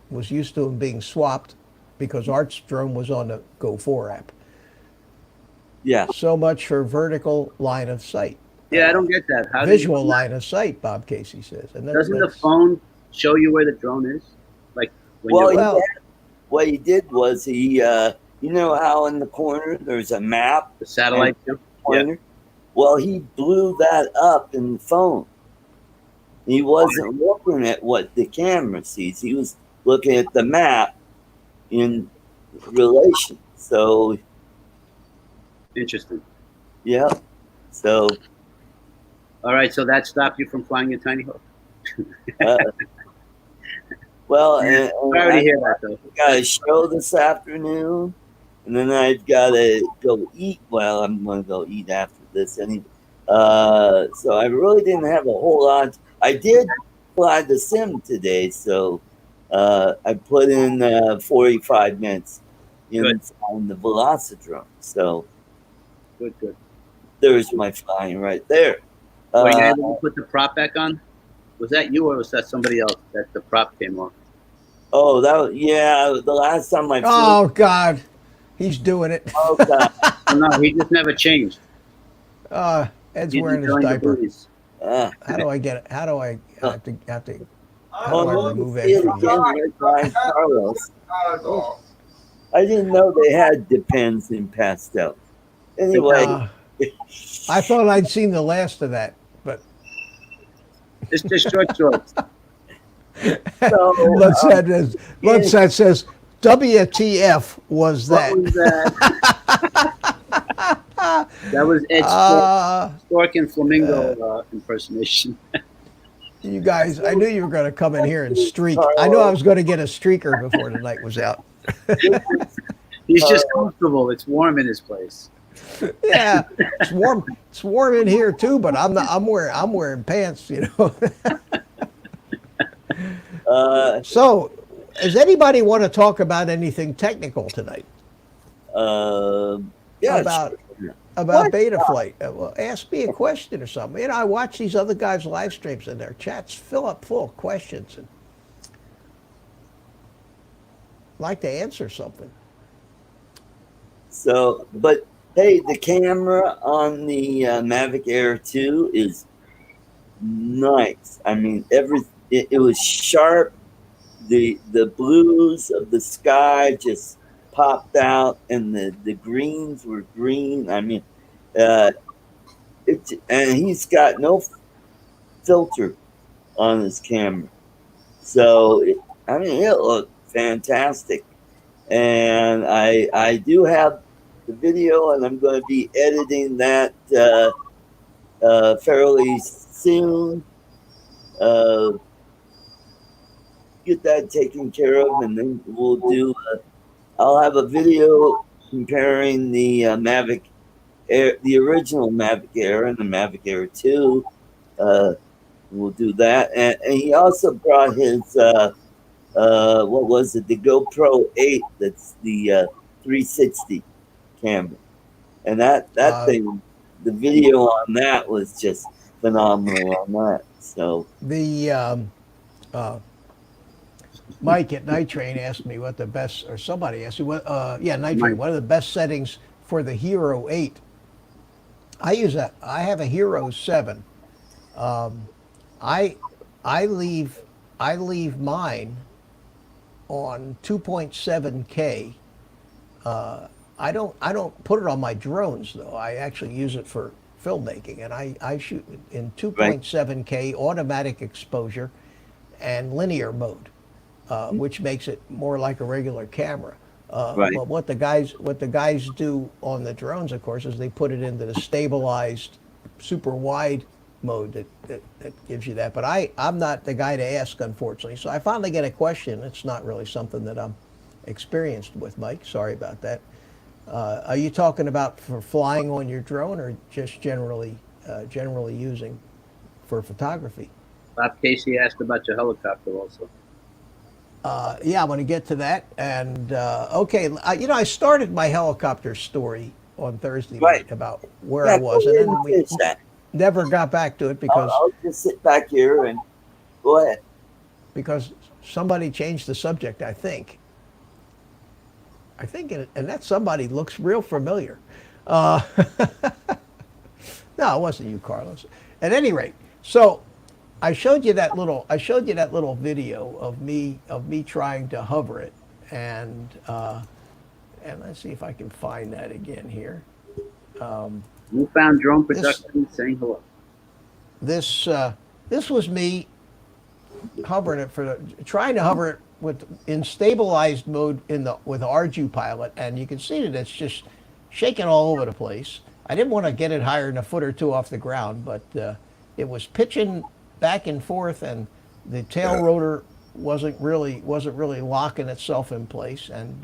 was used to him being swapped because Art's drone was on the Go 4 app. Yeah. So much for vertical line of sight. Yeah, I don't get that. How do Visual you, line of sight, Bob Casey says. And Doesn't the that's- phone show you where the drone is? Like when Well, you're Well, what he did was he, you know how in the corner there's a map the satellite? Yeah. pointer? Well, he blew that up in the phone. He wasn't looking at what the camera sees. He was looking at the map in relation. So, Interesting. yeah. So, All right, so that stopped you from flying your tiny hawk. uh, well, and Sorry to hear that, though. got a show this afternoon, and then I've got to go eat. Well, I'm going to go eat after this anyway. So I really didn't have a whole lot. I did fly the sim today, so I put in 45 minutes Good. on the Velocidrome. So Good. there's my flying right there. Were you Uh, able to put the prop back on? Was that you or was that somebody else that the prop came off? oh, yeah. The last time I flew, Oh God, he's doing it. oh god, Oh, no, he just never changed. Ed's He wearing didn't his join the diaper. booties. How do I get it? How do I have to? How oh, do I let me remove see Ed it from again, here? right by Carlos. I didn't know they had Depends in pastel. Anyway, I thought I'd seen the last of that, but It's just short shorts. so Lutzad says, WTF was What that? was that? That was Ed's stork and flamingo impersonation. You guys, I knew you were going to come in here and streak. I Carlos. knew I was going to get a streaker before the night was out. He's just comfortable. It's warm in his place. Yeah, it's warm. It's warm in here too, but I'm not. I'm wearing pants. You know. So, does anybody want to talk about anything technical tonight? Yeah, About sure. about beta flight? Well, ask me a question or something. You know, I watch these other guys' live streams and their chats fill up full of questions and like to answer something. So, but hey, the camera on the Mavic Air 2 is nice. I mean, it was sharp. The blues of the sky just popped out, and the greens were green. I mean, and he's got no filter on his camera, so I mean, it looked fantastic. And I do have the video, and I'm going to be editing that fairly soon. Get that taken care of, and then we'll do. I'll have a video comparing the Mavic Air, the original Mavic Air, and the Mavic Air 2. We'll do that, and he also brought his what was it? The GoPro 8. That's the 360 camera, and that thing, the video on that was just phenomenal on that. So The Mike at Night Train asked me what the best, or somebody asked me what, Night Train, Mike. what are the best settings for the Hero 8? I have a Hero 7. I leave mine on 2.7K. I don't put it on my drones though. I actually use it for filmmaking, and I shoot in 2.7K automatic exposure and linear mode, which makes it more like a regular camera. Right. But what the guys do on the drones, of course, is they put it into the stabilized super wide mode that gives you that. But I'm not the guy to ask, unfortunately. So I finally get a question. It's not really something that I'm experienced with, Mike. Sorry about that. Are you talking about for flying on your drone, or just generally using for photography? Bob Casey asked about your helicopter also. Yeah, I'm going to get to that. And okay, I started my helicopter story on Thursday night about where I was, and then we never got back to it because I'll just sit back here and go ahead. Because somebody changed the subject. I think, and that somebody looks real familiar. No, it wasn't you, Carlos. At any rate, so I showed you that little video of me trying to hover it, and let's see if I can find that again here. Newfound Drone Production saying hello. This was me hovering it trying to hover it in stabilized mode with ArduPilot, and you can see that it's just shaking all over the place. I didn't want to get it higher than a foot or two off the ground, but it was pitching back and forth, and the tail rotor wasn't really locking itself in place, and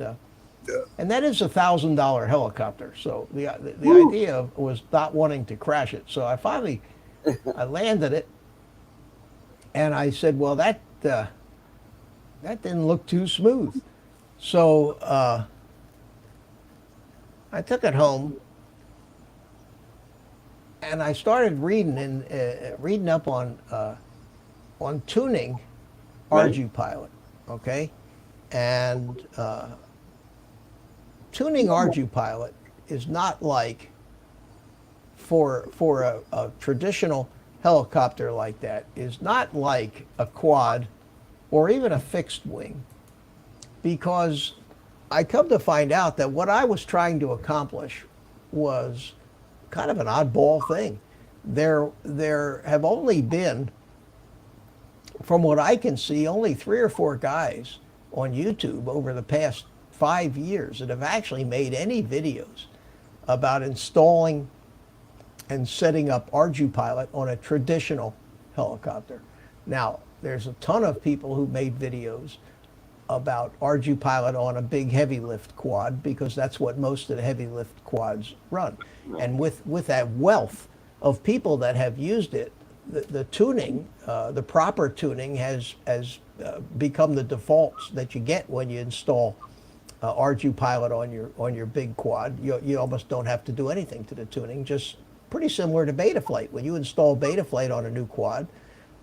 that is $1,000 helicopter. So the idea was not wanting to crash it. So I finally I landed it, and I said, well, that didn't look too smooth. So I took it home, and I started reading reading up on tuning Right. ArduPilot, okay, and tuning ArduPilot is not like for a traditional helicopter like that is not like a quad or even a fixed wing, because I come to find out that what I was trying to accomplish was kind of an oddball thing. There have only been, from what I can see, only 3 or 4 guys on YouTube over the past 5 years that have actually made any videos about installing and setting up ArduPilot on a traditional helicopter. Now, there's a ton of people who made videos about ArduPilot on a big heavy lift quad, because that's what most of the heavy lift quads run. And with that wealth of people that have used it, the tuning, the proper tuning has become the defaults that you get when you install ArduPilot on your big quad. You almost don't have to do anything to the tuning, just pretty similar to Betaflight. When you install Betaflight on a new quad,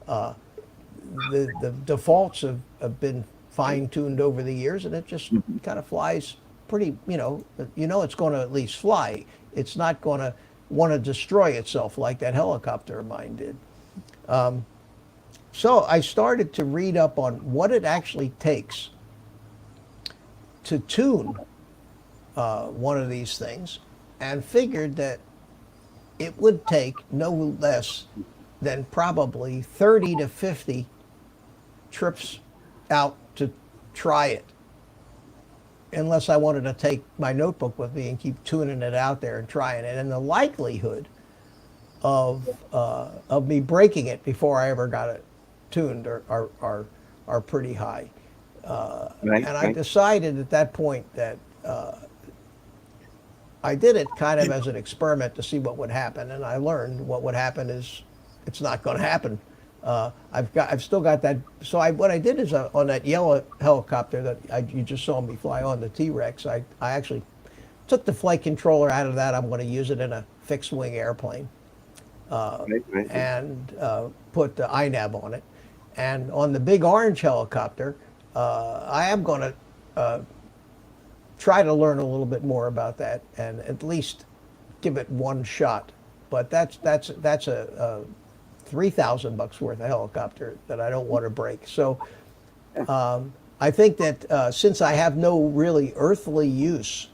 the defaults have been fine-tuned over the years, and it just kind of flies pretty, it's going to at least fly. It's not going to want to destroy itself like that helicopter of mine did. So I started to read up on what it actually takes to tune one of these things, and figured that it would take no less than probably 30 to 50 trips out to try it, unless I wanted to take my notebook with me and keep tuning it out there and trying it. And the likelihood of me breaking it before I ever got it tuned are pretty high. Right, And I right. decided at that point that I did it kind of as an experiment to see what would happen, and I learned what would happen is it's not going to happen. I've still got that. So what I did is on that yellow helicopter that you just saw me fly on, the T-Rex, I actually took the flight controller out of that. I'm going to use it in a fixed wing airplane, Right. and put the iNav on it. And on the big orange helicopter, I am going to try to learn a little bit more about that and at least give it one shot. But that's a $3,000 worth of helicopter that I don't want to break. So I think that since I have no really earthly use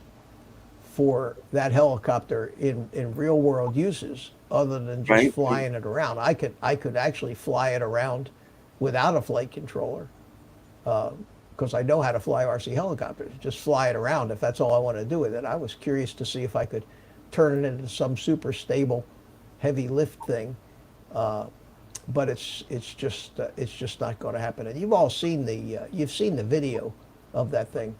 for that helicopter in real world uses, other than just Right. flying it around, I could actually fly it around without a flight controller, because I know how to fly RC helicopters. Just fly it around if that's all I want to do with it. I was curious to see if I could turn it into some super stable, heavy lift thing, but it's just not going to happen. And you've all seen the video of that thing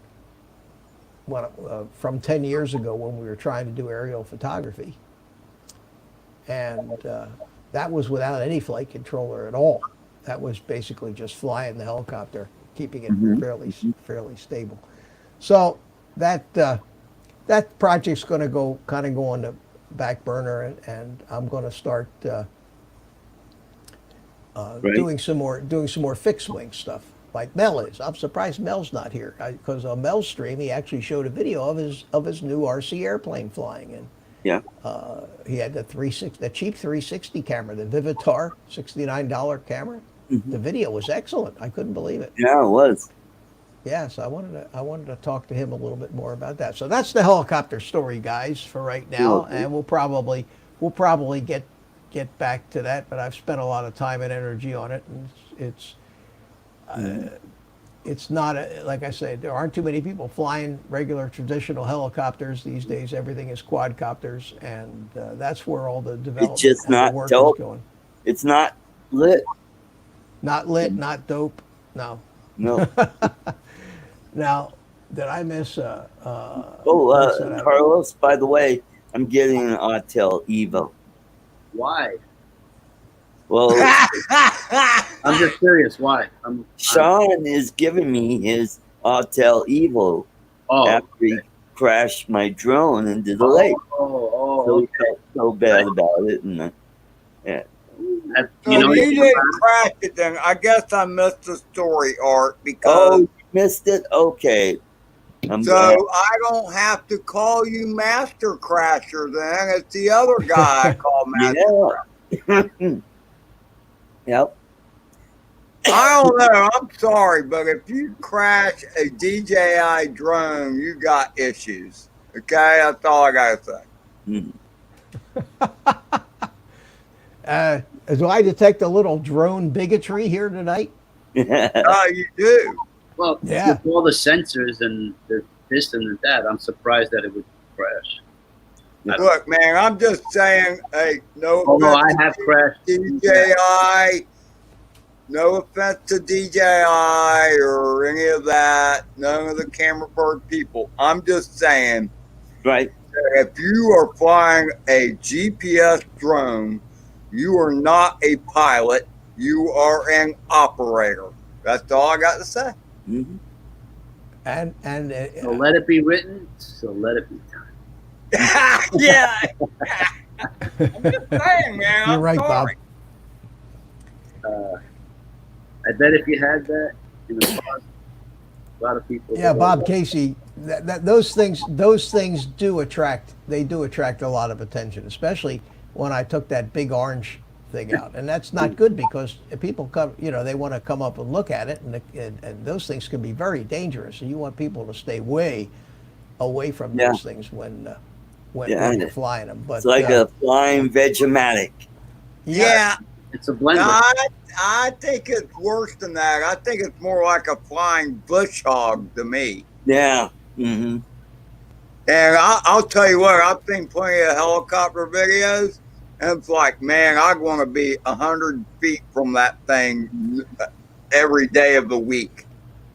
from 10 years ago when we were trying to do aerial photography, and that was without any flight controller at all. That was basically just flying the helicopter, keeping it fairly stable. So that project's going to go on the back burner, and I'm going to start doing some more fixed wing stuff like Mel is. I'm surprised Mel's not here, because on Mel's stream he actually showed a video of his new RC airplane flying, and Yeah. he had the cheap 360 camera, the Vivitar $69 camera. The video was excellent. I couldn't believe it. Yeah, it was. Yes, I wanted to talk to him a little bit more about that. So that's the helicopter story, guys, for right now, Sure. and we'll probably get back to that. But I've spent a lot of time and energy on it, and it's not like I said. There aren't too many people flying regular traditional helicopters these days. Everything is quadcopters, and that's where all the development just and the not work dope. is going. It's not lit. Not lit, not dope. No. No. Now, did I miss? Carlos, by the way, I'm getting an Autel Evo. Why? Well, I'm just curious. Why? Sean is giving me his Autel Evo Oh, after he crashed my drone into the lake. Oh, So he okay. so bad about it, and yeah. So You know, you didn't crash it then. I guess I missed the story, Art, because Oh, you missed it. Okay, I'm so glad. I don't have to call you Master Crasher then. It's the other guy I call Master. Yeah. Yep. I don't know. I'm sorry, but if you crash a DJI drone, you got issues. Okay, that's all I gotta say. Mm. Do I detect a little drone bigotry here tonight? Oh, you do. well, Yeah. with all the sensors and the this and that, I'm surprised that it would crash. Look, man, I'm just saying. Hey, no Although I offense have to crashed. DJI. No offense to DJI or any of that. None of the camera bird people. I'm just saying. Right. If you are flying a GPS drone, you are not a pilot. You are an operator. That's all I got to say. Mm-hmm. And So let it be written. So let it be done. Yeah. I'm just saying, man. you're I'm right, sorry. I bet if you had that in the past, a lot of people. yeah, Bob Casey, those things do attract a lot of attention, especially when I took that big orange thing out, and that's not good because if people come, they want to come up and look at it, and those things can be very dangerous, and you want people to stay way away from those things when you're flying them. But It's like a flying Vegematic. Yeah. It's a blender. No, I think it's worse than that. I think it's more like a flying bush hog to me. Yeah. Mm-hmm. And I'll tell you what, I've seen plenty of helicopter videos, and it's like, man, I want to be 100 feet from that thing every day of the week.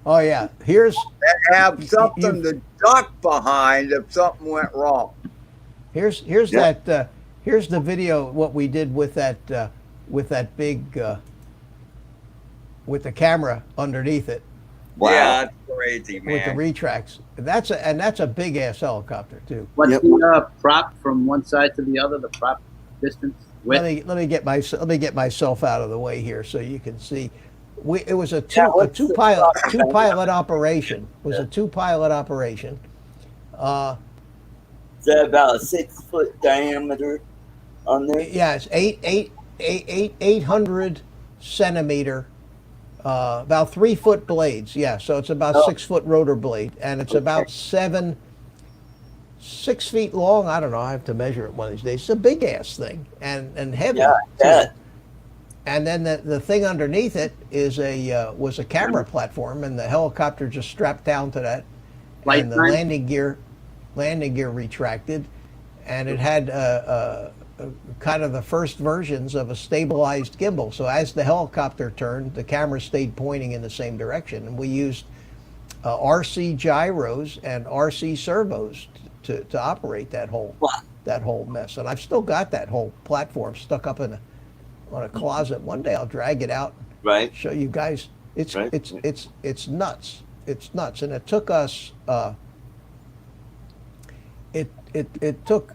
Oh yeah, here's And have something to duck behind if something went wrong. here's that here's the video what we did with that big with the camera underneath it. Wow. Yeah, that's crazy, man. With the retracts. That's a big ass helicopter too. What's Yep. the prop from one side to the other? The prop distance width. Let me get myself out of the way here so you can see. It was a what's two the pilot operation. It was a 2-pilot operation. Is that about a 6-foot diameter on there? Yeah, it's 800 centimeter, about 3-foot blades. Yeah, so it's about 6-foot rotor blade, and it's about 6 feet long. I don't know. I have to measure it one of these days. It's a big ass thing and heavy. Yeah, too. yeah. And then the thing underneath it was a camera platform, and the helicopter just strapped down to that, and the landing gear retracted, and it had kind of the first versions of a stabilized gimbal. So as the helicopter turned, the camera stayed pointing in the same direction, and we used RC gyros and RC servos to operate that whole mess. And I've still got that whole platform stuck up on a closet. One day I'll drag it out, Right. show you guys. It's Right. it's nuts. It's nuts, and it took us. It took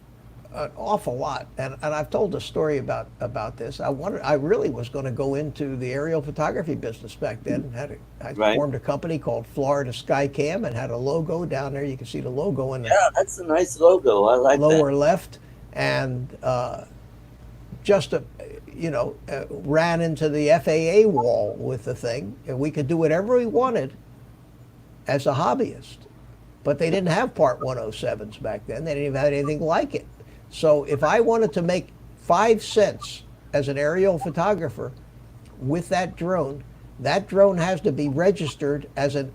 an awful lot, and I've told a story about this. I really was going to go into the aerial photography business back then. I formed a company called Florida Skycam and had a logo down there. You can see the logo in the That's a nice logo. I like lower that. left, and ran into the FAA wall with the thing. And we could do whatever we wanted as a hobbyist, but they didn't have Part 107s back then. They didn't even have anything like it. So if I wanted to make 5 cents as an aerial photographer with that drone has to be registered as an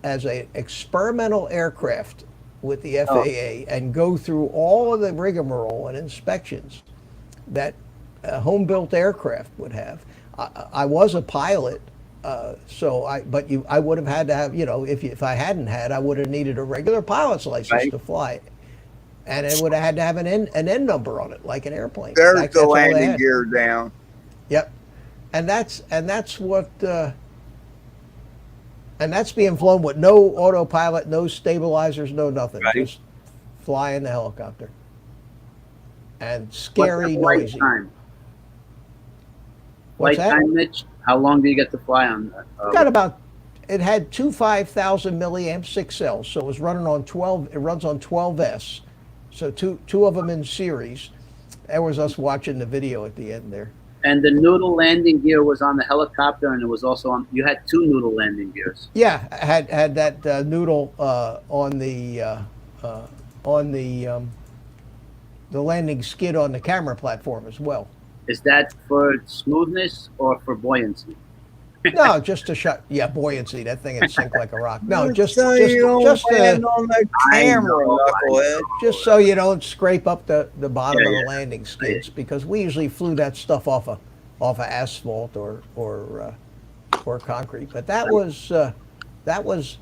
experimental aircraft with the FAA and go through all of the rigmarole and inspections that a home-built aircraft would have. I was a pilot, I would have had to have, if I hadn't had, I would have needed a regular pilot's license to fly it. And it would have had to have an N number on it, like an airplane. There's the landing gear down. Yep, and that's being flown with no autopilot, no stabilizers, no nothing, just flying the helicopter. and What's scary the flight noisy. time? What's Flight that? time, Mitch? How long do you get to fly on that? Got about, it had two 5,000 milliamp 6 cells, so it was running on 12. It runs on 12S, so two of them in series. That was us watching the video at the end there. And the noodle landing gear was on the helicopter, and it was also on. You had two noodle landing gears. Yeah, I had that noodle on the landing skid on the camera platform as well. Is that for smoothness or for buoyancy? No, just to shut. Yeah, buoyancy. That thing would sink like a rock. No, just so you don't just land on the camera, knucklehead. just so you don't scrape up the bottom Yeah, of the yeah. landing skids, because we usually flew that stuff off of asphalt or concrete. But that was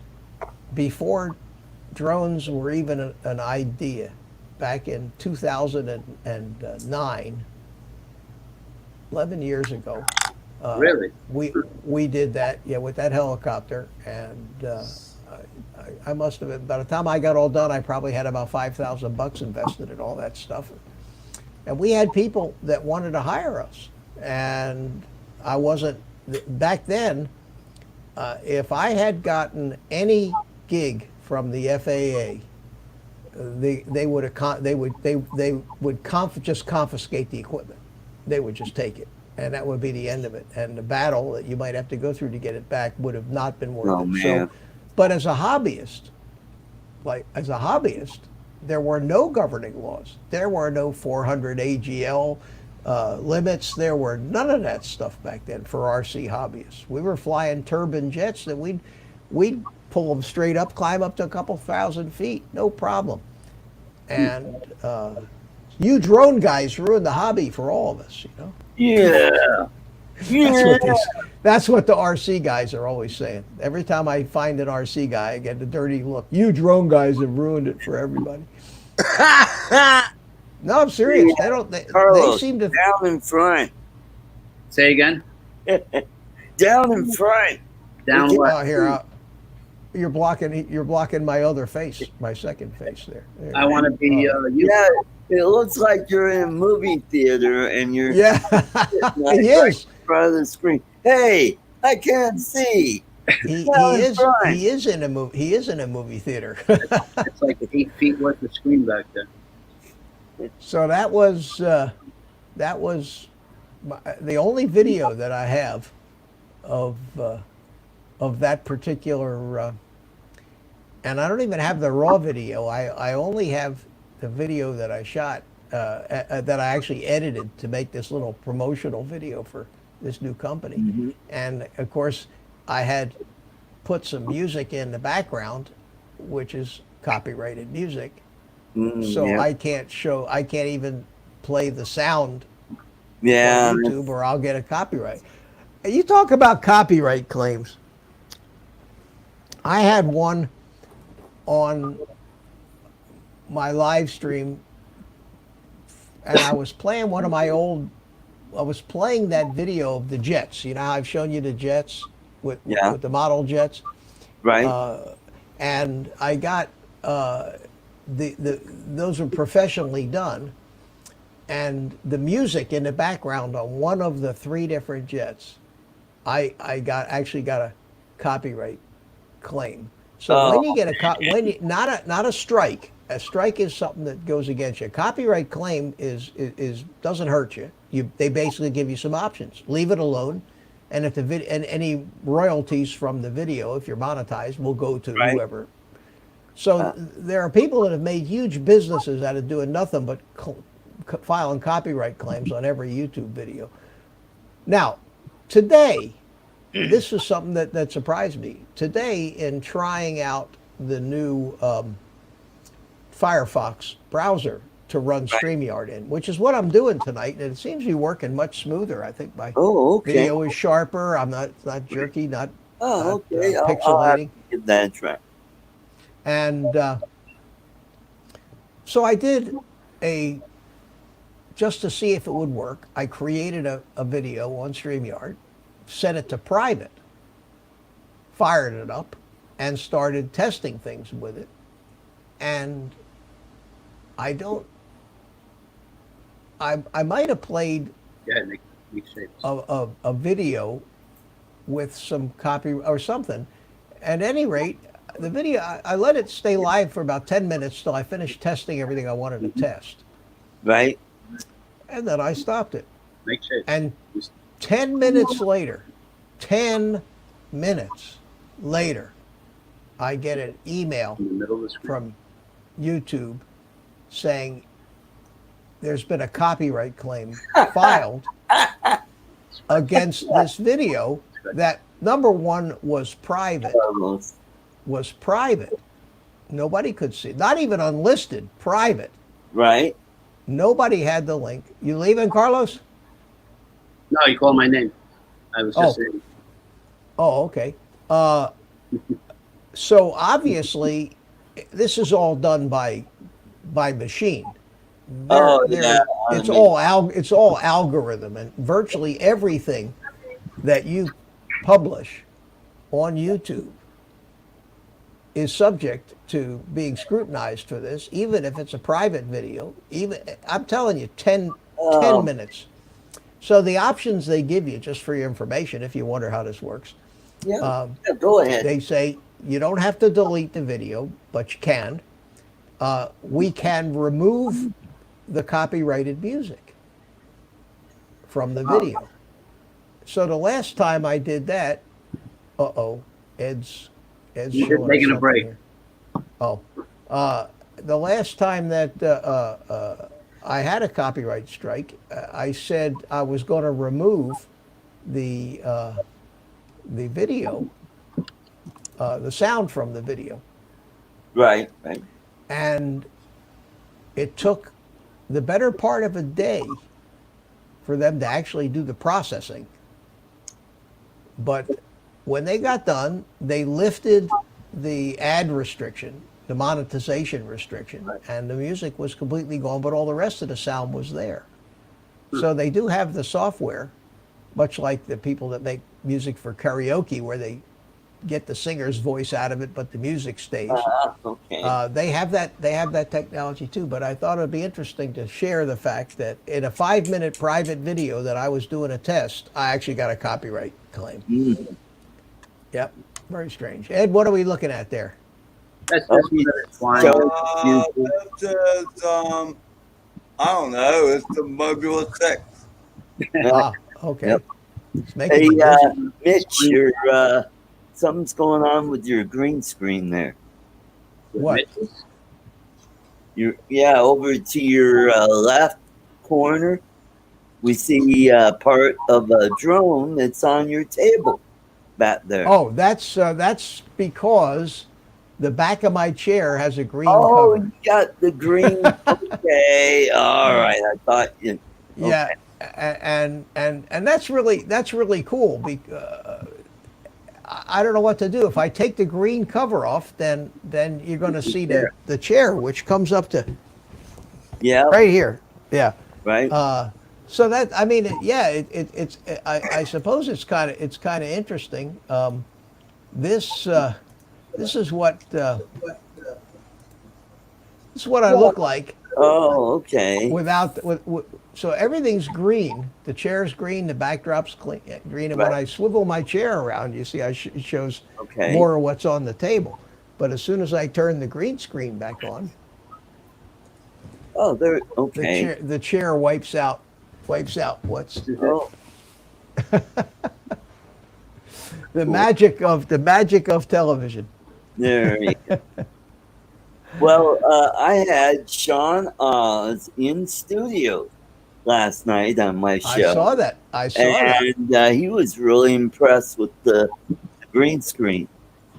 before drones were even an idea. Back in 2009, 11 years ago. Really? We did that, yeah, with that helicopter, and I must have, by the time I got all done, I probably had about $5,000 invested in all that stuff. And we had people that wanted to hire us, and I wasn't, back then, if I had gotten any gig from the FAA, they would just confiscate the equipment. They would just take it, and that would be the end of it. And the battle that you might have to go through to get it back would have not been worth Oh, it. man. So, but as a hobbyist, there were no governing laws. There were no 400 AGL limits. There were none of that stuff back then for RC hobbyists. We were flying turbine jets that we'd pull them straight up, climb up to a couple thousand feet, no problem. And you drone guys ruined the hobby for all of us, you know. Yeah. That's what the RC guys are always saying. Every time I find an RC guy, I get the dirty look. You drone guys have ruined it for everybody. No, I'm serious. They don't. They Carlos, seem to. down in front. Say again. Down in front. Down Oh, what? here, you're blocking my other face, my second face there. I want to be you. Yeah, it looks like you're in a movie theater and you're Yeah, like he right is. in front of the screen. Hey, I can't see. He Down in is. front. He is in a movie. He is in a movie theater. It's like 8 feet worth of screen back there. So that was the only video that I have of that particular, and I don't even have the raw video. I only have the video that I shot, that I actually edited to make this little promotional video for this new company. Mhm. And of course, I had put some music in the background, which is copyrighted music. So yeah. I can't even play the sound Yeah. on YouTube, or I'll get a copyright. You talk about copyright claims. I had one on my live stream, and I was playing that video of the jets. You know how I've shown you the jets with the model jets? Right. And I got those are professionally done, and the music in the background on one of the 3 different jets, I actually got a copyright claim. So when you get not a strike. A strike is something that goes against you. A copyright claim is doesn't hurt you. They basically give you some options. Leave it alone, and if and any royalties from the video, if you're monetized, will go to whoever. So there are people that have made huge businesses out of doing nothing but filing copyright claims on every YouTube video. Now, today, this is something that surprised me. Today, in trying out the new Firefox browser to run StreamYard in, which is what I'm doing tonight, and it seems to be working much smoother. I think my video is sharper. I'm not jerky, not pixelating. I'll have to give that a try. And so I did just to see if it would work, I created a video on StreamYard, set it to private, fired it up, and started testing things with it. And I might have played Yeah, make shapes. a video with some copy or something. At any rate, the video, I let it stay live for about 10 minutes till I finished testing everything I wanted to test. Right? And then I stopped it. Make shapes. And 10 minutes later, 10 minutes later, I get an email In the middle of the screen. from YouTube saying there's been a copyright claim filed against this video that, number one, was private. Almost. Was private. Nobody could see. Not even unlisted. Private. Right? Nobody had the link. You leaving, Carlos? No, you called my name. I was just saying. Oh, okay. So obviously, this is all done by machine. Oh, yeah. It's all algorithm, and virtually everything that you publish on YouTube is subject to being scrutinized for this, even if it's a private video. Even I'm telling you, 10 minutes. So the options they give you, just for your information, if you wonder how this works, Yeah. Go ahead. they say you don't have to delete the video, but you can. We can remove the copyrighted music from the video. So the last time I did that, Ed's You're showing us taking a something break. here. Oh, the last time that I had a copyright strike, I said I was going to remove the video, the sound from the video, Right. Right. and it took the better part of a day for them to actually do the processing. But when they got done, they lifted the ad restriction, the monetization restriction, and the music was completely gone, but all the rest of the sound was there. So they do have the software, much like the people that make music for karaoke, where they get the singer's voice out of it, but the music stays. Okay. They have that technology too. But I thought it'd be interesting to share the fact that in a 5-minute private video that I was doing a test, I actually got a copyright claim. Mm. Yep, very strange. Ed, what are we looking at there? That's Oh, just whether it's flying. This is, I don't know, it's the Mobile 6. Ah, okay. Yep. It's making Hey, me busy. Mitch, something's going on with your green screen there. What? Over to your left corner, we see part of a drone that's on your table back there. Oh, that's because the back of my chair has a green Oh, cover. you got the green. Okay, all right. I thought you. Yeah, and that's really cool. Because I don't know what to do. If I take the green cover off, then you're going to see the chair, which comes up to Yeah. right here. Yeah. Right. So that, I mean, I suppose it's kind of interesting. This is what I look like Oh, okay. without so everything's green. The chair's green. The backdrop's green. And when I swivel my chair around, you see, it shows Okay. more of what's on the table. But as soon as I turn the green screen back on, Oh, there. Okay. the chair wipes out what's Oh, the magic of television. there you go. Well, I had Sean Oz in studio last night on my show. I saw that. And he was really impressed with the green screen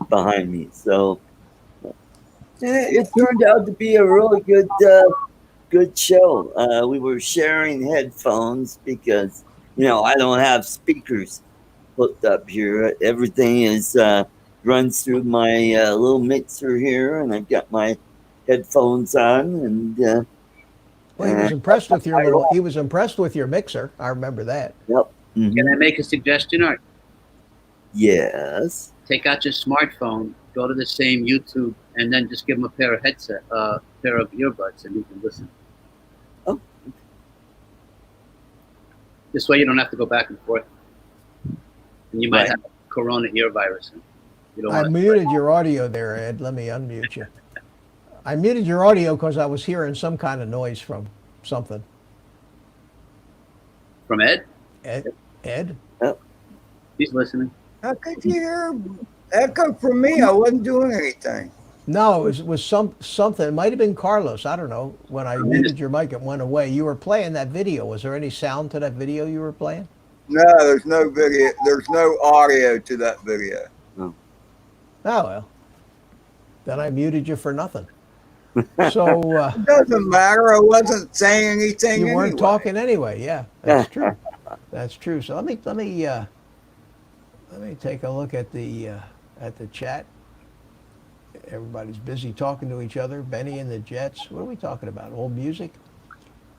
behind me. So it turned out to be a really good show. We were sharing headphones because I don't have speakers hooked up here. Everything is runs through my little mixer here, and I've got my headphones on. And Well, he was impressed with your he was impressed with your mixer. I remember that. Yep. Mhm. Can I make a suggestion, Art? Yes. Take out your smartphone, go to the same YouTube, and then just give them a pair of earbuds, and you can listen. This way you don't have to go back and forth. And you might Right. have corona ear virus. You don't I want to. muted your audio there, Ed. Let me unmute you. I muted your audio because I was hearing some kind of noise from something. From Ed? Ed? Ed? He's listening. How could you hear echo from me? I wasn't doing anything. No, it was something. It might have been Carlos. I don't know. When I muted your mic, it went away. You were playing that video. Was there any sound to that video you were playing? No, there's no video. There's no audio to that video. Oh, well. Then I muted you for nothing. So It doesn't matter. I wasn't saying anything. you weren't anyway. talking anyway. Yeah, that's true. That's true. So let me take a look at the chat. Everybody's busy talking to each other. Benny and the Jets. What are we talking about? Old music?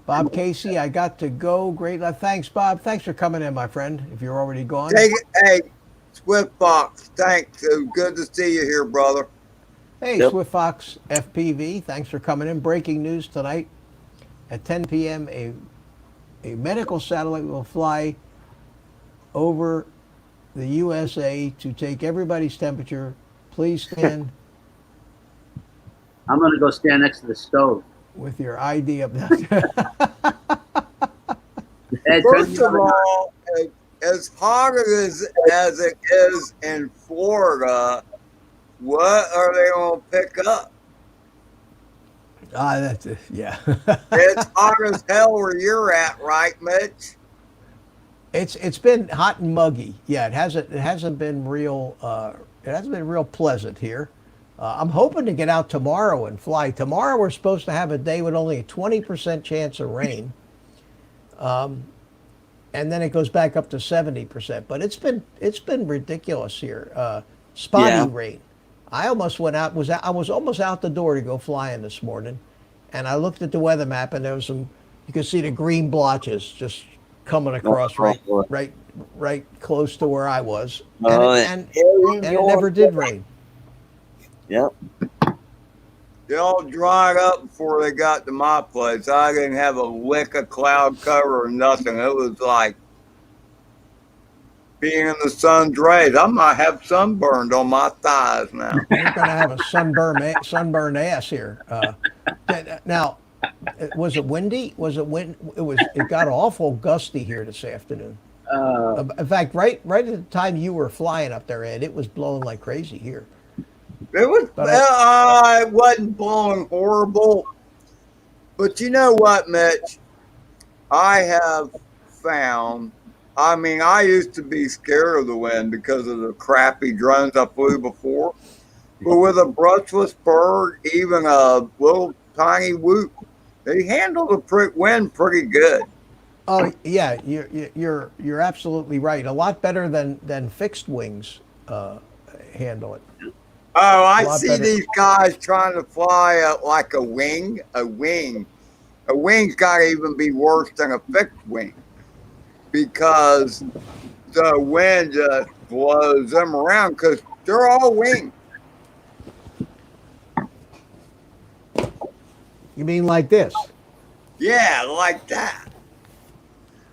Bob Casey, I got to go. Great. Thanks, Bob. Thanks for coming in, my friend. If you're already gone. Take it. Hey, Swift Fox. Thanks. It was good to see you here, brother. Hey, Yep. Swift Fox FPV. Thanks for coming in. Breaking news tonight at 10 p.m. A medical satellite will fly over the USA to take everybody's temperature. Please stand I'm going to go stand next to the stove. with your ID up. Ed, turn First the of oven on. all, as hot as it is in Florida, what are they going to pick up? That's it. Yeah. It's hot as hell where you're at, right, Mitch? It's been hot and muggy. Yeah, it hasn't been real. It hasn't been real pleasant here. I'm hoping to get out tomorrow and fly. Tomorrow we're supposed to have a day with only a 20% chance of rain, and then it goes back up to 70%. But it's been ridiculous here. Spotty Yeah. rain. I almost went out. I was almost out the door to go flying this morning, and I looked at the weather map and there was some. You could see the green blotches just coming across right close to where I was, and it never did rain. Yep. They all dried up before they got to my place. I didn't have a lick of cloud cover or nothing. It was like being in the sun's rays. I might have sunburned on my thighs now. You're going to have a sunburned ass here. Now, was it windy? Was it wind? It got awful gusty here this afternoon. In fact, right at the time you were flying up there, Ed, it was blowing like crazy here. It was. But It wasn't blowing horrible. But you know what, Mitch? I have found. I mean, I used to be scared of the wind because of the crappy drones I flew before. But with a brushless bird, even a little tiny whoop, they handle the wind pretty good. Oh yeah, you're absolutely right. A lot better than fixed wings handle it. Oh, I lot see better. these guys trying to fly like a wing. A wing's got to even be worse than a fixed wing because the wind just blows them around because they're all winged. You mean like this? Yeah, like that.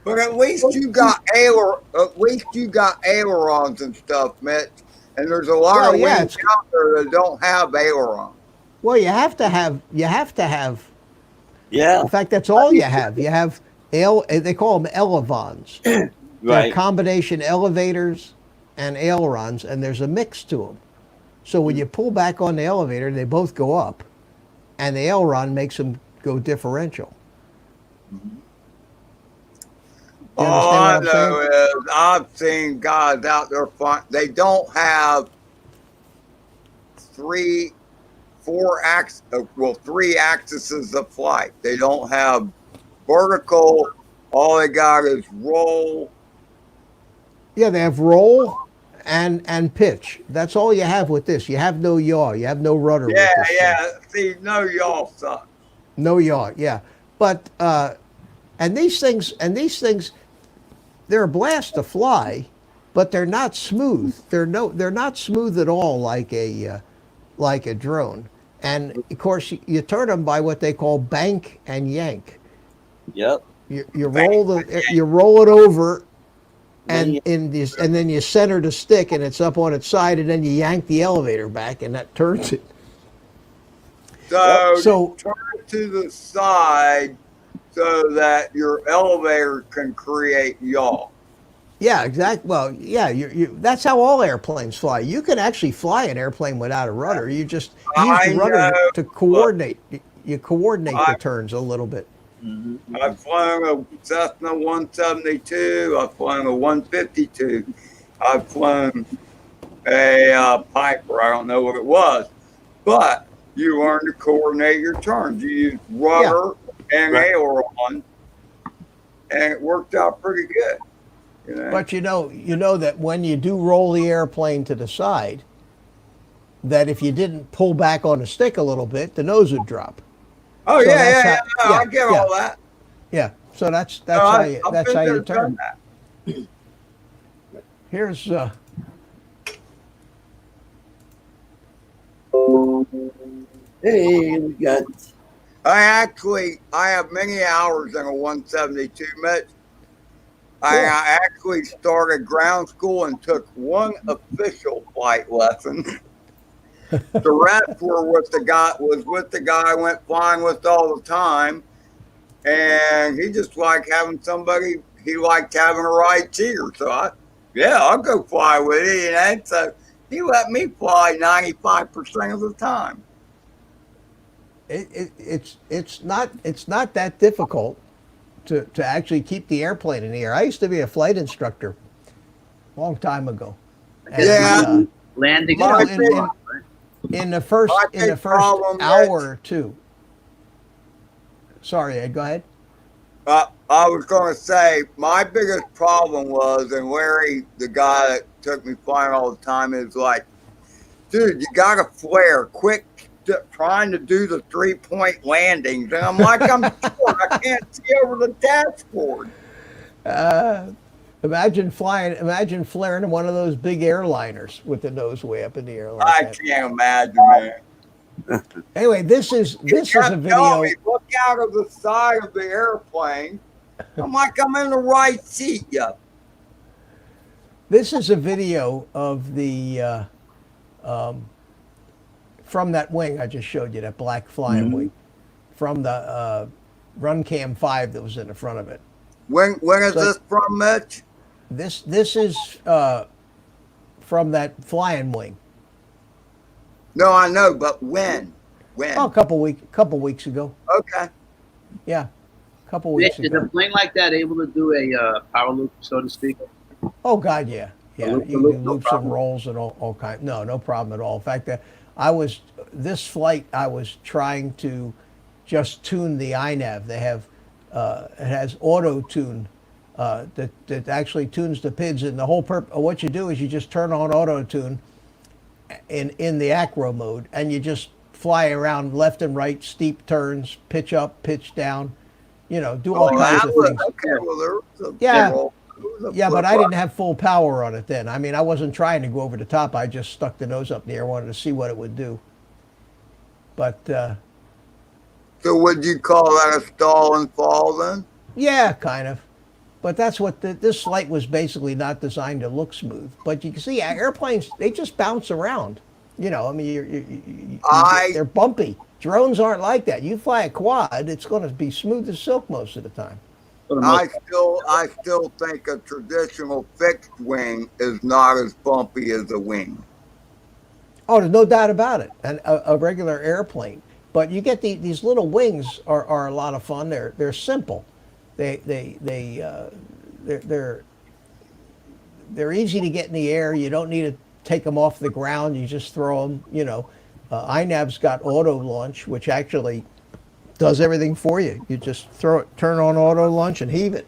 But at least you got ailerons and stuff, Mitch. And there's a lot Well, of yeah, wings out there that don't have ailerons. Well, you have to have. Yeah. In fact, that's all you have. You have they call them elevons. They're Right. combination elevators and ailerons, and there's a mix to them. So when you pull back on the elevator, they both go up, and the aileron makes them go differential. You All I understand what I'm know saying? is I've seen guys out there flying. They don't have three axes of flight. They don't have vertical. All they got is roll. Yeah, they have roll and pitch. That's all you have with this. You have no yaw. You have no rudder. Yeah, with this thing. yeah. See, no, y'all suck. No yaw. Yeah, but and these things, they're a blast to fly, but they're not smooth. They're not smooth at all like a drone. And of course, you turn them by what they call bank and yank. Yep. You roll it over, Then and then you center the stick, and it's up on its side, and then you yank the elevator back, and that turns it. So, So- you turn it to the side so that your elevator can create yaw. Yeah, exactly. Well, yeah, that's how all airplanes fly. You can actually fly an airplane without a rudder. You just use I the rudder know, to coordinate. You coordinate I- the turns a little bit. I've flown a Cessna 172. I've flown a 152. I've flown a Piper. I don't know what it was, but you learn to coordinate your turns. You use rudder and Right. aileron, and it worked out pretty good. You know? But you know that when you do roll the airplane to the side, that if you didn't pull back on the stick a little bit, the nose would drop. oh so yeah, that's yeah, how- yeah, I yeah, get yeah. all that. Yeah. So that's No, how I've you been that's how there, you done turn. that. Here's hey, we got I have many hours in a 172, Mitch. I actually started ground school and took one official flight lesson. The rest were with the guy I went flying with all the time, and he just liked having somebody. He liked having a right cheater, so I'll go fly with you. You know, so he let me fly 95% of the time. it's not that difficult to actually keep the airplane in the air. I used to be a flight instructor a long time ago. And, Yeah. Landing. You know, My and- big- and- in the first My big problem, hour Mitch- or two. Sorry, Ed, go ahead. I was going to say my biggest problem was, and Larry, the guy that took me flying all the time, is like, dude, you got to flare quick, trying to do the 3-point landings, and I'm like, I'm short, I can't see over the dashboard. Imagine flaring in one of those big airliners with the nose way up in the air like I that. can't imagine, man. Anyway, this is He a kept telling video. me, look out of the side of the airplane. I'm like, I'm in the right seat, yeah. This is a video of the from that wing I just showed you, that black flying wing, from the Run Cam 5 that was in the front of it. When is So- this from, Mitch? This is from that flying wing. No, I know, but when? When? Oh, a couple weeks ago. Okay. Yeah, a couple Is weeks a ago. plane like that able to do a power loop, so to speak? Oh God, yeah. loop to You loop, can no loops and problem. rolls and all kind. No problem at all. In fact, this flight I was trying to just tune the iNav. They have it has auto tune that actually tunes the PIDs, and the whole what you do is you just turn on auto tune in the acro mode, and you just fly around left and right, steep turns, pitch up, pitch down, do all kinds of things. Okay, well, there was a Yeah. there was a Yeah, but flip I flop. didn't have full power on it then. I mean, I wasn't trying to go over the top. I just stuck the nose up in the air, wanted to see what it would do. But So would you call that a stall and fall then? yeah, kind of. But that's what this flight was basically not designed to look smooth. But you can see airplanes, they just bounce around. I mean, they're bumpy. Drones aren't like that. You fly a quad, it's going to be smooth as silk most of the time. For the most I still think a traditional fixed wing is not as bumpy as a wing. Oh, there's no doubt about it. And a regular airplane. But you get these little wings are a lot of fun. They're simple. They're easy to get in the air. You don't need to take them off the ground. You just throw them. iNav's got auto launch, which actually does everything for you. You just turn on auto launch and heave it,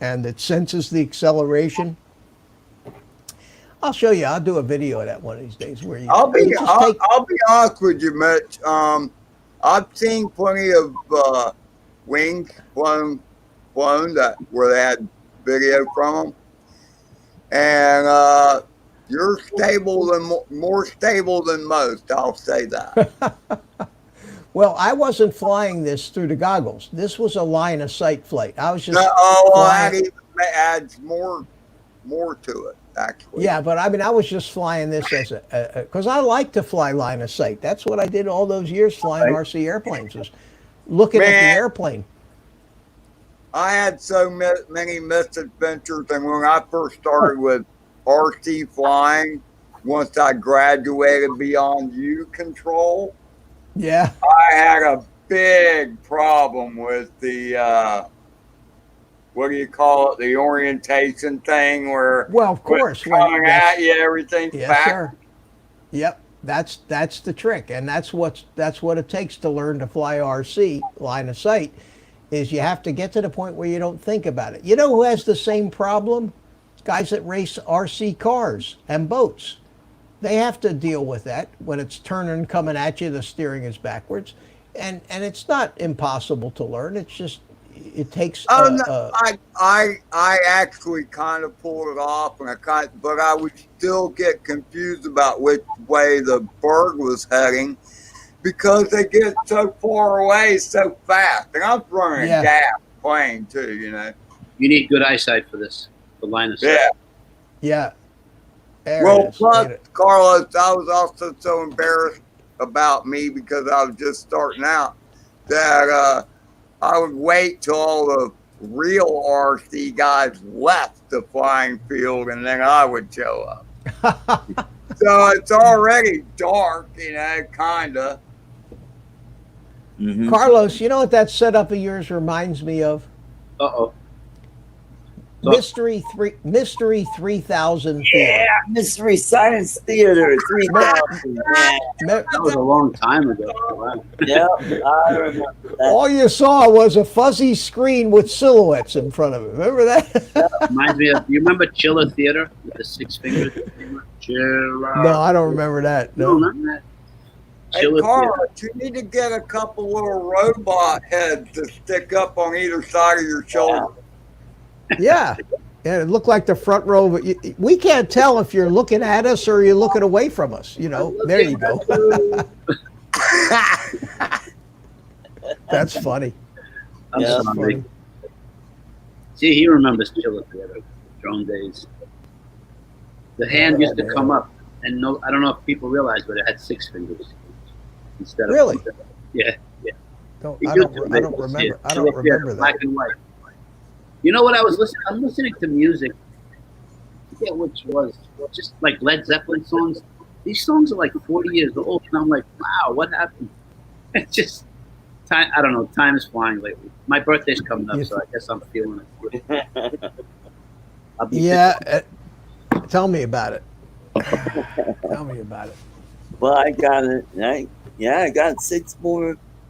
and it senses the acceleration. I'll show you. I'll do a video of that one of these days where I'll be you just take. I'll be honest with you, Mitch. I've seen plenty of wings flown that where they had video from them, and you're more stable than most. I'll say that. Well, I wasn't flying this through the goggles. This was a line of sight flight. I was just Oh, well, that flying. even adds more to it, actually. Yeah, but I mean, I was just flying this as because I like to fly line of sight. That's what I did all those years flying Right. RC airplanes, was looking at the Man. airplane. I had so many misadventures, and when I first started with RC flying, once I graduated beyond U control, Yeah. I had a big problem with the what do you call it? The orientation thing, where Well, of when course. it's coming at you, everything's Yes, back. sir. Yep. That's the trick, and that's what it takes to learn to fly RC line of sight. Is you have to get to the point where you don't think about it. You know who has the same problem? Guys that race RC cars and boats. They have to deal with that when it's turning, coming at you. The steering is backwards, and it's not impossible to learn. It's just it takes. Oh no, I actually kind of pulled it off, and but I would still get confused about which way the bird was heading because they get so far away so fast. And I'm running Yeah. a gas plane too, you know. You need good eyesight for this, the line of sight. Yeah. Yeah. There it Well, is. plus, Made it. Carlos, I was also so embarrassed about me because I was just starting out that I would wait till all the real RC guys left the flying field and then I would show up. So it's already dark, you know, kind of. Mhm. Carlos, you know what that setup of yours reminds me of? Uh-oh. Mystery 3000 Theater. Mystery Science Theater 3000. Yeah, Me- That was a long time ago. Wow. yeah, I remember that. All you saw was a fuzzy screen with silhouettes in front of it. Remember that? Reminds me of, you remember Chiller Theater with the 6 fingers? Chiller. No, I don't remember that. No, No. not that. Hey, Chiller Carlos, Theater. you need to get a couple little robot heads to stick up on either side of your shoulder. Yeah. Yeah, it looked like the front row, but we can't tell if you're looking at us or you're looking away from us. You know, there you go. That's funny. I'm Yeah. sorry. See, he remembers Chiller Theater, drone days. The hand used to come up, and no, I don't know if people realize, but it had 6 fingers instead of. Really? Yeah. Don't, It I used don't, to I be. don't remember. Yeah, I don't Chiller Theater, remember black that. and white. You know what I was listening? I'm listening to music. I forget which was just like Led Zeppelin songs. These songs are like 40 years old, and I'm like, wow, what happened? It's just time. I don't know. Time is flying lately. My birthday's coming up, so I guess I'm feeling it. I'll be Yeah. Tell me about it. Tell me about it. Well, I got it. I got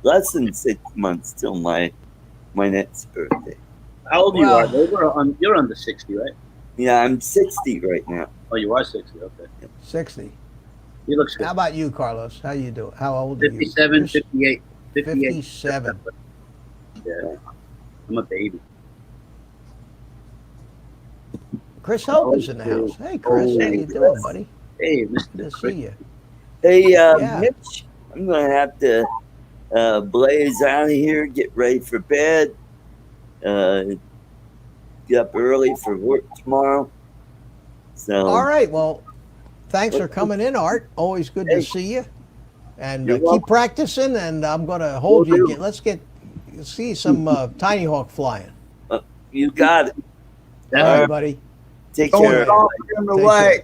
less than 6 months till my next birthday. How old Well- you are? You're under 60, right? Yeah, I'm 60 right now. Oh, you are 60. Okay. 60. He looks good. How about you, Carlos? How you doing? How old are you? 57, You're 58. 58. 57. Yeah. I'm a baby. Chris Hope is in the house. Hey, Chris. How you doing, buddy? Hey, Good Mr. to Chris. see you. Hey, Yeah. Mitch, I'm going to have to blaze out of here, get ready for bed, get up early for work tomorrow. So, All right. Well, thanks for coming in, Art. Always good to Hey. see you. And You're keep welcome. practicing, and I'm going to hold Will you. do. Let's see some Tinyhawk flying. you got it. All right, buddy. Take Don't care. stop in the Take way.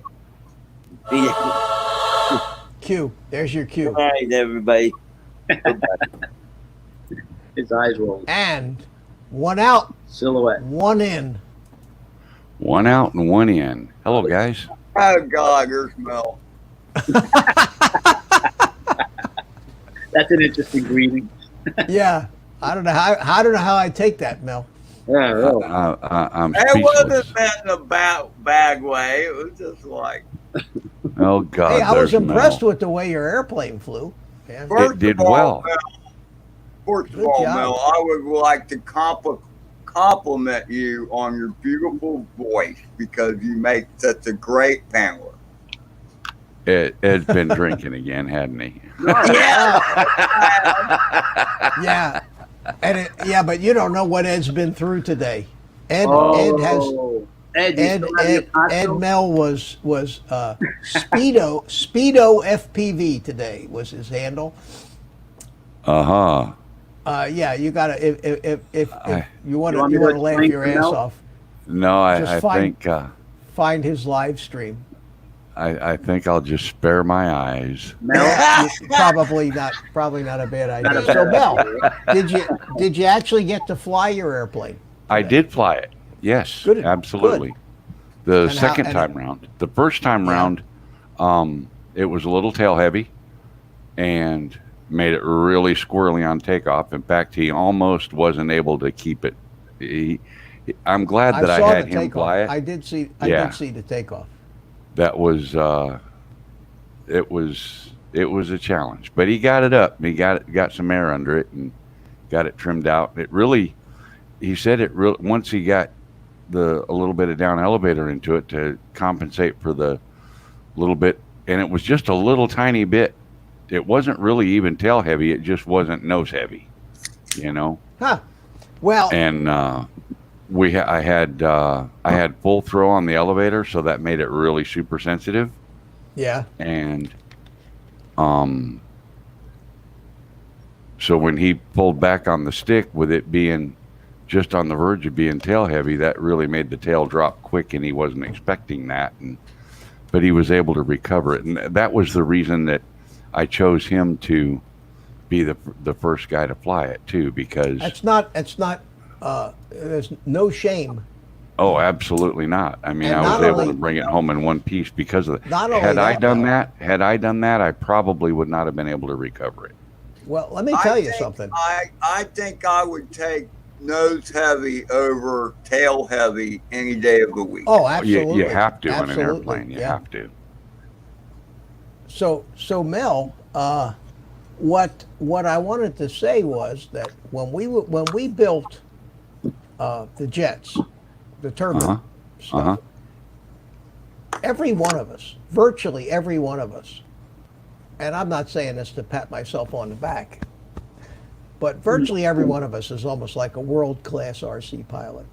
Be- Q. There's your cue. All right, everybody. His eyes roll. And one out, Silhouette. one in. One out and one in. Hello, guys. Oh, God, there's Mel. That's an interesting greeting. Yeah. I don't know how I take that, Mel. Yeah, really. I'm It speechless. wasn't meant in a bad way. It was just like, Oh God, Hey, I was there's impressed Mel. with the way your airplane flew. Yeah. first did of all, well. Mel, first of Good all, job. Mel, I would like to compliment you on your beautiful voice because you make such a great paneler. Ed's been drinking again, hadn't he? Yeah, but you don't know what Ed's been through today. Ed Mel was Speedo FPV today was his handle. Uh-huh. Yeah, you gotta if you want want me to to laugh explain your to ass Mel? off, No, I Just find- think find his live stream. I think I'll just spare my eyes. Mel, Probably not a bad idea. So Mel, did you actually get to fly your airplane? I did fly it. Yes, Good. absolutely. The And how- second and time round. The first time Yeah. round, it was a little tail heavy and made it really squirrely on takeoff. In fact, he almost wasn't able to keep it. I'm glad that I saw had the him takeoff. fly it. I did see the takeoff. That was it was a challenge, but he got it up. He got some air under it and got it trimmed out. It really, he said it really, once he got a little bit of down elevator into it to compensate for the little bit, and it was just a little tiny bit. It wasn't really even tail heavy. It just wasn't nose heavy, you know. Huh. Well, And I had full throw on the elevator, so that made it really super sensitive. yeah. And so when he pulled back on the stick, with it being just on the verge of being tail heavy, that really made the tail drop quick, and he wasn't expecting that. But he was able to recover it, and that was the reason that I chose him to be the first guy to fly it too, because It's not. There's no shame. oh, absolutely not. I mean, And I was not able only- to bring it home in one piece because of that. Not only Had I that, done though. that, I probably would not have been able to recover it. Well, let me tell you think something. I think I would take nose heavy over tail heavy any day of the week. Oh, You, absolutely. you have to in an Absolutely, airplane. You yeah. have to. So Mel, what I wanted to say was that when we built the jets, the turbine Uh-huh. stuff, Uh-huh. every one of us, virtually every one of us, and I'm not saying this to pat myself on the back, but virtually every one of us is almost like a world-class RC pilot.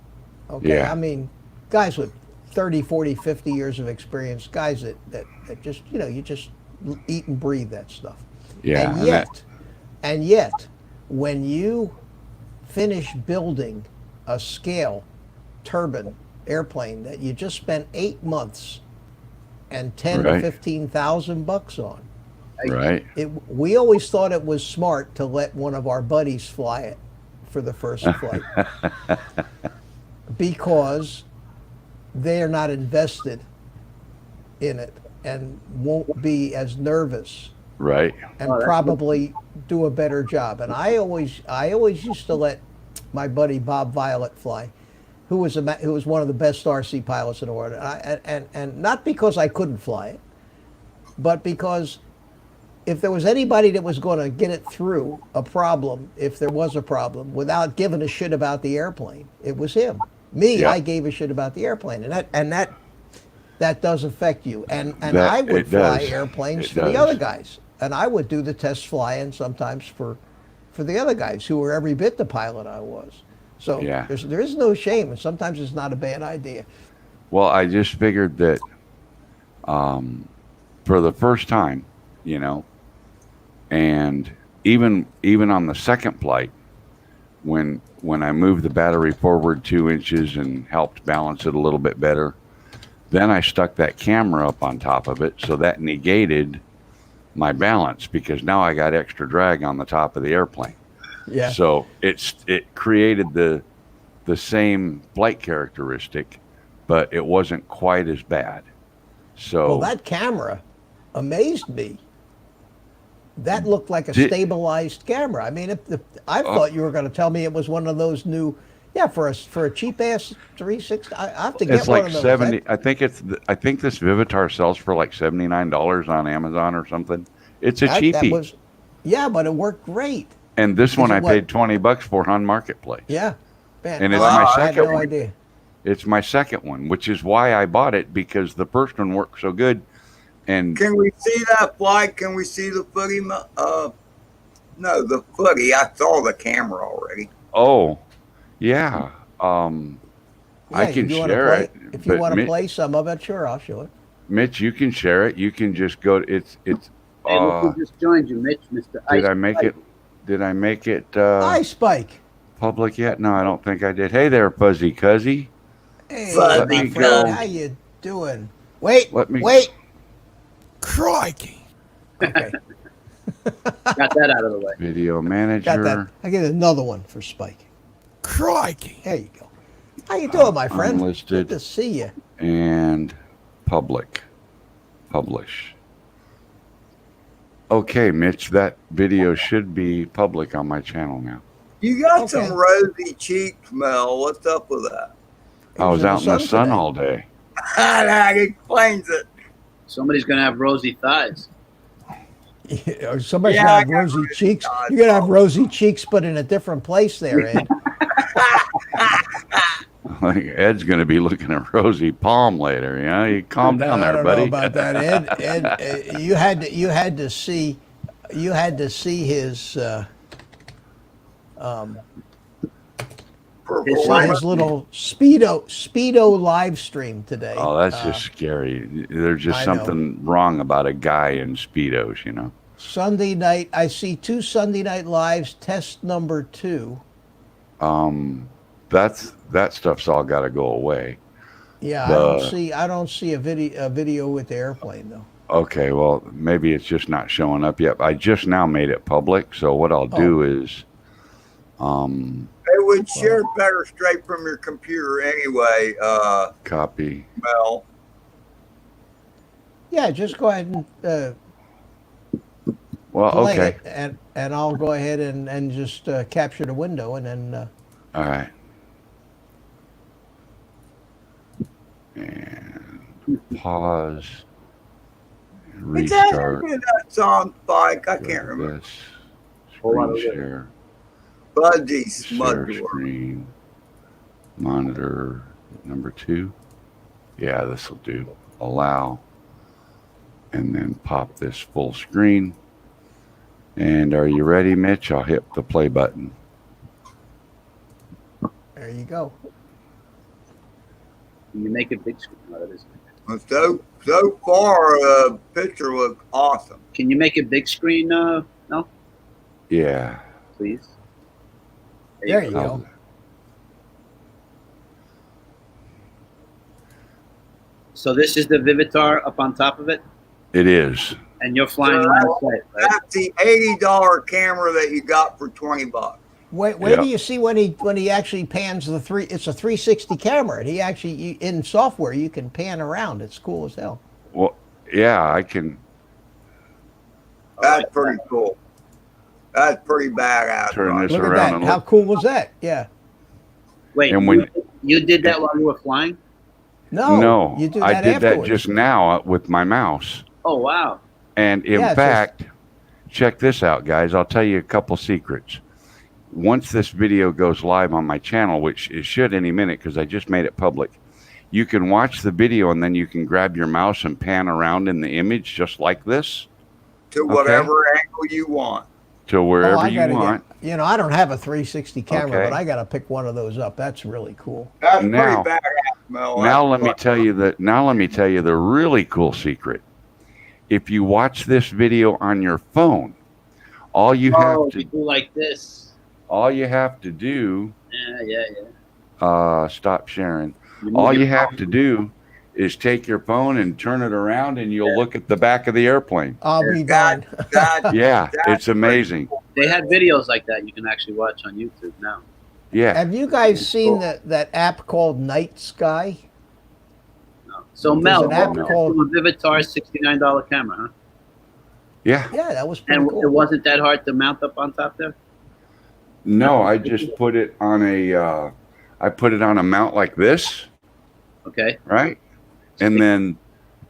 Okay, Yeah. I mean, guys with 30, 40, 50 years of experience, guys that just, you just eat and breathe that stuff. Yeah. And yet, when you finish building a scale turbine airplane that you just spent 8 months and 10 to Right. 15,000 bucks on, Right. we always thought it was smart to let one of our buddies fly it for the first flight because they're not invested in it and won't be as nervous Right. and Oh, that's probably do a better job. And I always used to let my buddy Bob Violet fly, who was one of the best RC pilots in the world. And not because I couldn't fly it, but because if there was anybody that was going to get it through a problem, if there was a problem, without giving a shit about the airplane, it was him. Me, Yeah. I gave a shit about the airplane, and that does affect you. And That- I would it fly does. airplanes It for the does. other guys, and I would do the test flying sometimes for the other guys who were every bit the pilot I was. So Yeah. there is no shame, and sometimes it's not a bad idea. Well, I just figured that for the first time, and even on the second flight, when I moved the battery forward 2 inches and helped balance it a little bit better, then I stuck that camera up on top of it, so that negated my balance because now I got extra drag on the top of the airplane. Yeah. So it created the same flight characteristic, but it wasn't quite as bad. So Well, that camera amazed me. That looked like a Did- stabilized camera. I mean, I thought you were going to tell me it was one of those new, for a cheap ass 360. I have to get it's one like of those. 70. I think this Vivitar sells for like $79 on Amazon or something. It's a cheapie, But it worked great. and this one is I what- paid $20 for on Marketplace. Yeah, man. And it's my I had second no one. idea. It's my second one, which is why I bought it, because the first one worked so good. And Can we see that flight? Can we see the footy? No, the footy. I saw the camera already. oh, yeah. Yeah, I can you wanna share play, it. if you but want to Mitch, play some of it, sure, I'll show it. Mitch, you can share it. You can just go. It's. Hey, look who just joined you, Mitch, Mr. Ice. Did I make it? Did I make it Hi, Spike. public yet? No, I don't think I did. Hey there, Fuzzy Cuzzy. Hey, Let my me friend, go. how you doing? Wait, Let me- wait. Crikey. Okay, Got that out of the way. Video got manager. that. I get another one for Spike. Crikey. There you go. How you doing, my friend? Unlisted. Good to see you. And public. Publish. Okay, Mitch, that video should be public on my channel now. You got Okay. some rosy cheeks, Mel. What's up with that? I was out in the sun today. all day. That explains it. Somebody's gonna have rosy thighs. Yeah, or somebody's Yeah, gonna I have got rosy rosy cheeks. thighs. You're gonna have rosy cheeks, but in a different place there, Ed. Like Ed's going to be looking at Rosie Palm later. You know, you calm down I there, don't buddy. know about that, Ed. Ed, you had to see his his little speedo live stream today. Oh, that's just scary. There's just I know. something wrong about a guy in speedos, you know. Sunday night. I see 2 Sunday night lives. Test number 2. That stuff's all got to go away. Yeah, The- I don't see a video with the airplane though. Okay, well, maybe it's just not showing up yet. I just now made it public, so what I'll do is, It would share better straight from your computer anyway, copy. Mel. Yeah, just go ahead and Well, play okay, it, and I'll go ahead and just capture the window, and then all right. And pause. Restart. Exactly that song, Spike. I can't Go to remember. this. Whole lot Screen of share. Budgie Share Smudger. screen. Monitor number 2. Yeah, this will do. Allow. And then pop this full screen. And are you ready, Mitch? I'll hit the play button. there you go. Can you make a big screen out of this? So far, the picture looks awesome. Can you make a big screen? No, Yeah. please. There you I'll- go. So this is the Vivitar up on top of it, It is. and you're flying So line of sight, right? That's the $80 camera that you got for $20. Wait Yeah. do you see when he actually pans the three? It's a 360 camera. And he actually in software you can pan around. It's cool as hell. Well, yeah, I can That's pretty cool. That's pretty badass. turn Ron. this Look at around that. and How look. cool was that? Yeah. Wait, And when- you did that while you were flying? No. No, You do I that did that afterwards. just now with my mouse. Oh wow! And in Yeah, it's fact, check this out, guys. I'll tell you a couple secrets. Once this video goes live on my channel, which it should any minute because I just made it public, you can watch the video and then you can grab your mouse and pan around in the image just like this To whatever angle you want. to Oh, wherever I you gotta want. get. I don't have a 360 camera, Okay. but I got to pick one of those up. That's really cool. That's Now- pretty badass, Mel. Now That's let me what- tell you that. Now let me tell you the really cool secret. If you watch this video on your phone, all you have Oh, to you do like this? do. Yeah. Stop sharing. You move All your you have phone. to do is take your phone and turn it around, and you'll look at the back of the airplane. I'll be That- darned. that- Yeah, That's it's amazing. They have videos like that you can actually watch on YouTube now. Yeah, Have you guys seen that app called Night Sky? No. So There's Mel, an app what called- was the Vivitar $69 camera, huh? yeah. Yeah, that was pretty And cool. it wasn't that hard to mount up on top there? No, I just put it on a. I put it on a mount like this, Okay. right? And then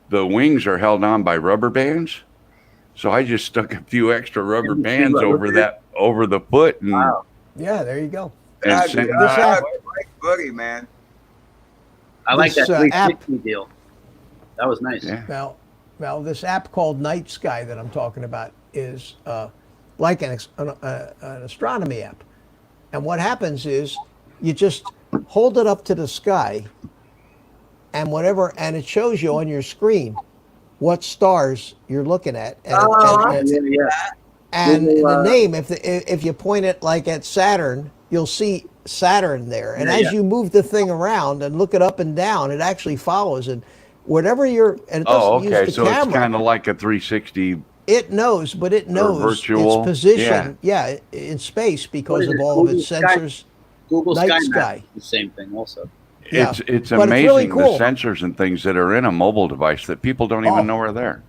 the wings are held on by rubber bands. So I just stuck a few extra rubber And you see bands rubber over that over the foot and, Wow. Yeah, there you go. and That's sent This app- great boogie, man. I like This, that app- 360 deal. That was nice. Yeah. Now, Well, this app called Night Sky that I'm talking about is like an astronomy app. And what happens is you just hold it up to the sky, and and it shows you on your screen what stars you're looking at. And, and the name, if you point it like at Saturn, you'll see Saturn there. And as you move the thing around and look it up and down, it actually follows. And whatever you're, and it doesn't use the so camera. it's kind of like a 360. It knows, but it knows virtual, its position, in space because of all of its sensors. Google Night Sky Sky. Map is the same thing also. Yeah. It's But amazing really cool. the sensors and things that are in a mobile device that people don't even know are there.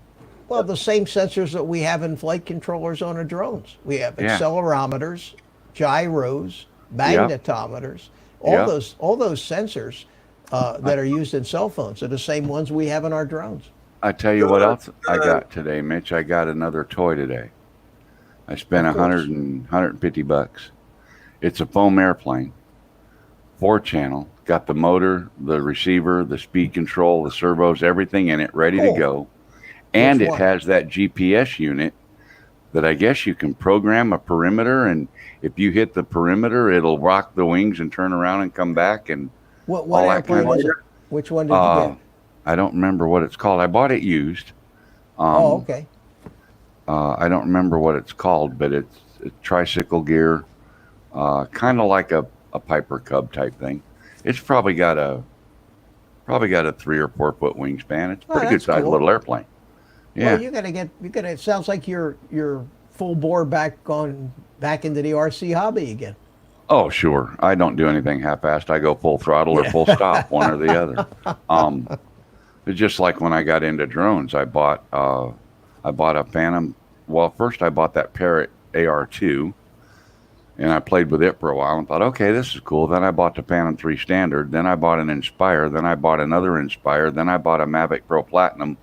Well, the same sensors that we have in flight controllers on our drones. We have accelerometers, gyros, magnetometers, all those sensors that are used in cell phones are the same ones we have in our drones. I tell you what else I got today, Mitch. I got another toy today. I spent $150. It's a foam airplane, 4-channel, got the motor, the receiver, the speed control, the servos, everything in it, ready to go. And it has that GPS unit that I guess you can program a perimeter, and if you hit the perimeter, it'll rock the wings and turn around and come back. And What all that airplane kind of is it? Which one did you get? I don't remember what it's called. I bought it used. Okay. I don't remember what it's called, but it's a tricycle gear, kind of like a Piper Cub type thing. It's probably got a 3 or 4 foot wingspan. It's a pretty good sized little airplane. Yeah. Well, it sounds like you're full bore back into the RC hobby again. Oh, sure. I don't do anything half-assed. I go full throttle or full stop, one or the other. It's just like when I got into drones, I bought a Phantom. Well, first I bought that Parrot AR2, and I played with it for a while and thought, okay, this is cool. Then I bought the Phantom 3 Standard. Then I bought an Inspire. Then I bought another Inspire. Then I bought a Mavic Pro Platinum.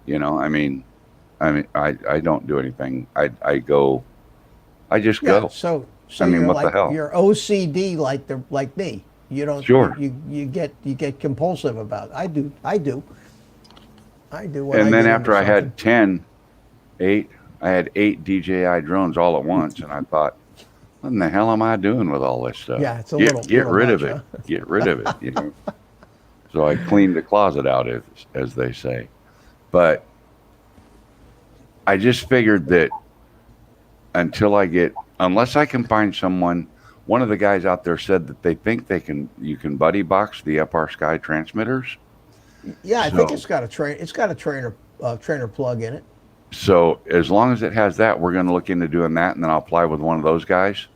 You know, I don't do anything. I just go. So I mean, you're what the hell? You're OCD like me. You don't. Sure. You get compulsive about it. I do. And then after I had 8 DJI drones all at once, and I thought, what in the hell am I doing with all this stuff? Yeah, it's a get little rid much, of it. huh? Get rid of it. You know. So I cleaned the closet out, as they say. But I just figured that unless I can find someone. One of the guys out there said that they think you can buddy box the FR Sky transmitters. Yeah, I think it's got a trainer plug in it. So as long as it has that, we're going to look into doing that, and then I'll fly with one of those guys,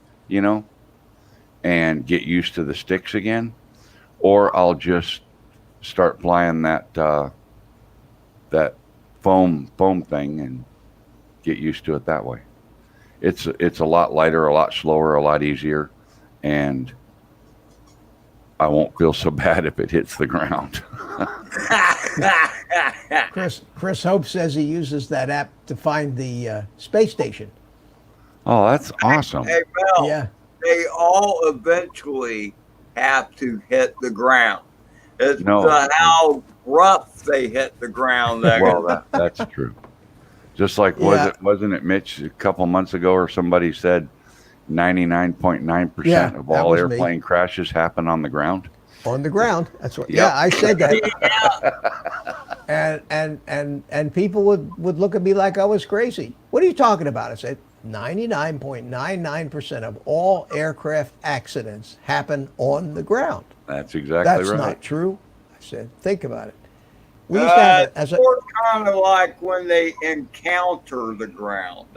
and get used to the sticks again, or I'll just start flying that foam thing and get used to it that way. It's a lot lighter, a lot slower, a lot easier, and I won't feel so bad if it hits the ground. Chris Hope says he uses that app to find the space station. Oh, that's awesome. Hey, Mel, Yeah. they all eventually have to hit the ground. It's how rough they hit the ground. Well, that's true. Just like, wasn't it Mitch a couple months ago, or somebody said 99.9% of all airplane crashes happen on the ground? On the ground. That's what. Yep. Yeah, I said that. And people would look at me like I was crazy. What are you talking about? I said 99.99% of all aircraft accidents happen on the ground. That's exactly That's right. not true. I said, think about it. We used to have it as kind of like when they encounter the ground.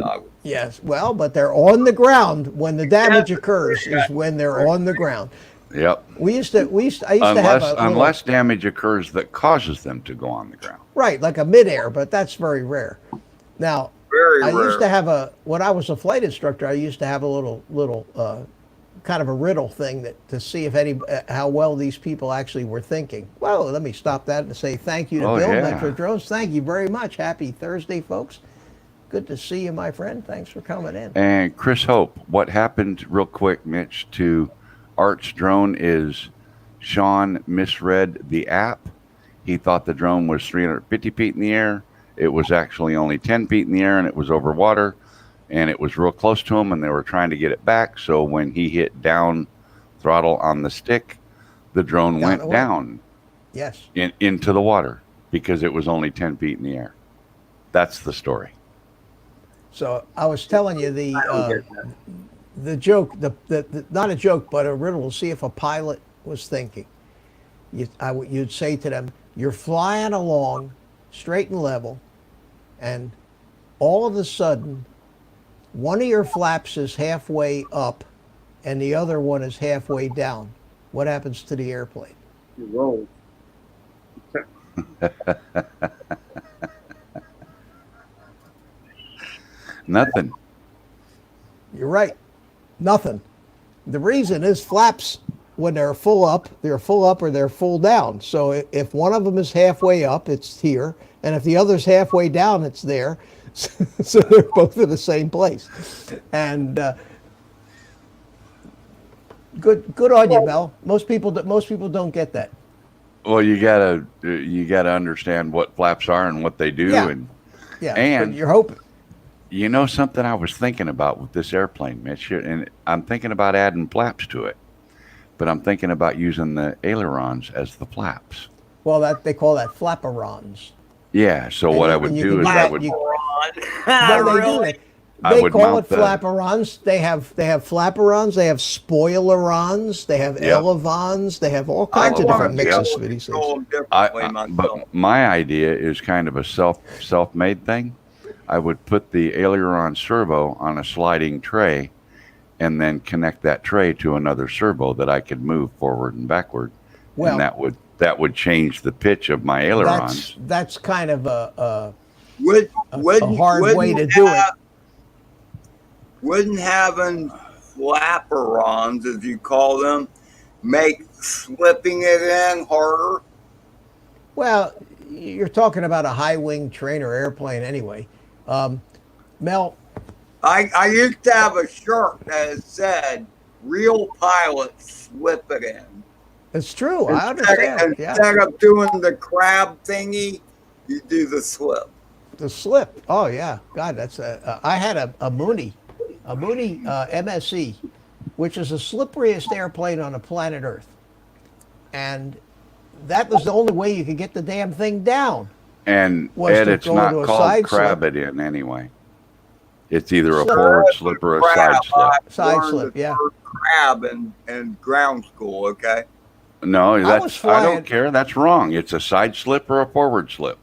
Yes, well, but they're on the ground when the damage occurs. Is when they're on the ground. Yep. I used to have unless damage occurs that causes them to go on the ground. Right, like a midair, but that's very rare. Now, I used to have when I was a flight instructor, I used to have a little kind of a riddle thing to see if how well these people actually were thinking. Well, let me stop that and say thank you to Bill Metro Drones. Thank you very much. Happy Thursday, folks. Good to see you, my friend. Thanks for coming in. And Chris Hope, what happened real quick, Mitch, to Art's drone is Sean misread the app. He thought the drone was 350 feet in the air, It was actually only 10 feet in the air, and it was over water, and it was real close to him, and they were trying to get it back. So when he hit down throttle on the stick, the drone Down went the water. down Yes. into the water because it was only 10 feet in the air. That's the story. So I was telling you the joke, the not a joke, but a riddle. See if a pilot was thinking. You'd say to them, "You're flying along, straight and level, and all of a sudden, one of your flaps is halfway up, and the other one is halfway down. What happens to the airplane?" You roll. Nothing. You're right. Nothing. The reason is flaps, when they're full up or they're full down. So if one of them is halfway up, it's here. And if the other's halfway down, it's there. So they're both in the same place. And good on you, Mel. Most people don't get that. Well, you gotta understand what flaps are and what they do, Yeah. and Yeah. And- but you're hoping. you know something I was thinking about with this airplane, Mitch, and I'm thinking about adding flaps to it, but I'm thinking about using the ailerons as the flaps. Well, they call that flaperons. Yeah. So And what I and would you do can is do I that- would you- Ah, No, they really? do. I They would call it mount the- flaperons. They have flaperons. They have spoilerons. They have Yep. elevons. They have all kinds of different Elevons, mixes yep. for these Control things. them I, differently myself. but my idea is kind of a self-made thing. I would put the aileron servo on a sliding tray, and then connect that tray to another servo that I could move forward and backward, Well, and that would change the pitch of my ailerons. that's kind of a Wouldn't hard way to do it. Wouldn't having flaperons, as you call them, make slipping it in harder? Well, you're talking about a high wing trainer airplane anyway. Mel, I used to have a shirt that said, "Real pilots slip it in." it's true. I understand. Yeah, Instead of doing the crab thingy, you do the slip. the slip. Oh yeah, God, that's I had a Mooney MSE, which is the slipperiest airplane on the planet Earth, and that was the only way you could get the damn thing down. And Was Ed, to it's go not into a called side crab slip. it in anyway. It's either a Slip. forward slip or a side slip. I Side learned slip, the yeah. word crab in ground school. Okay. No, was I flying- don't care. That's wrong. It's a side slip or a forward slip.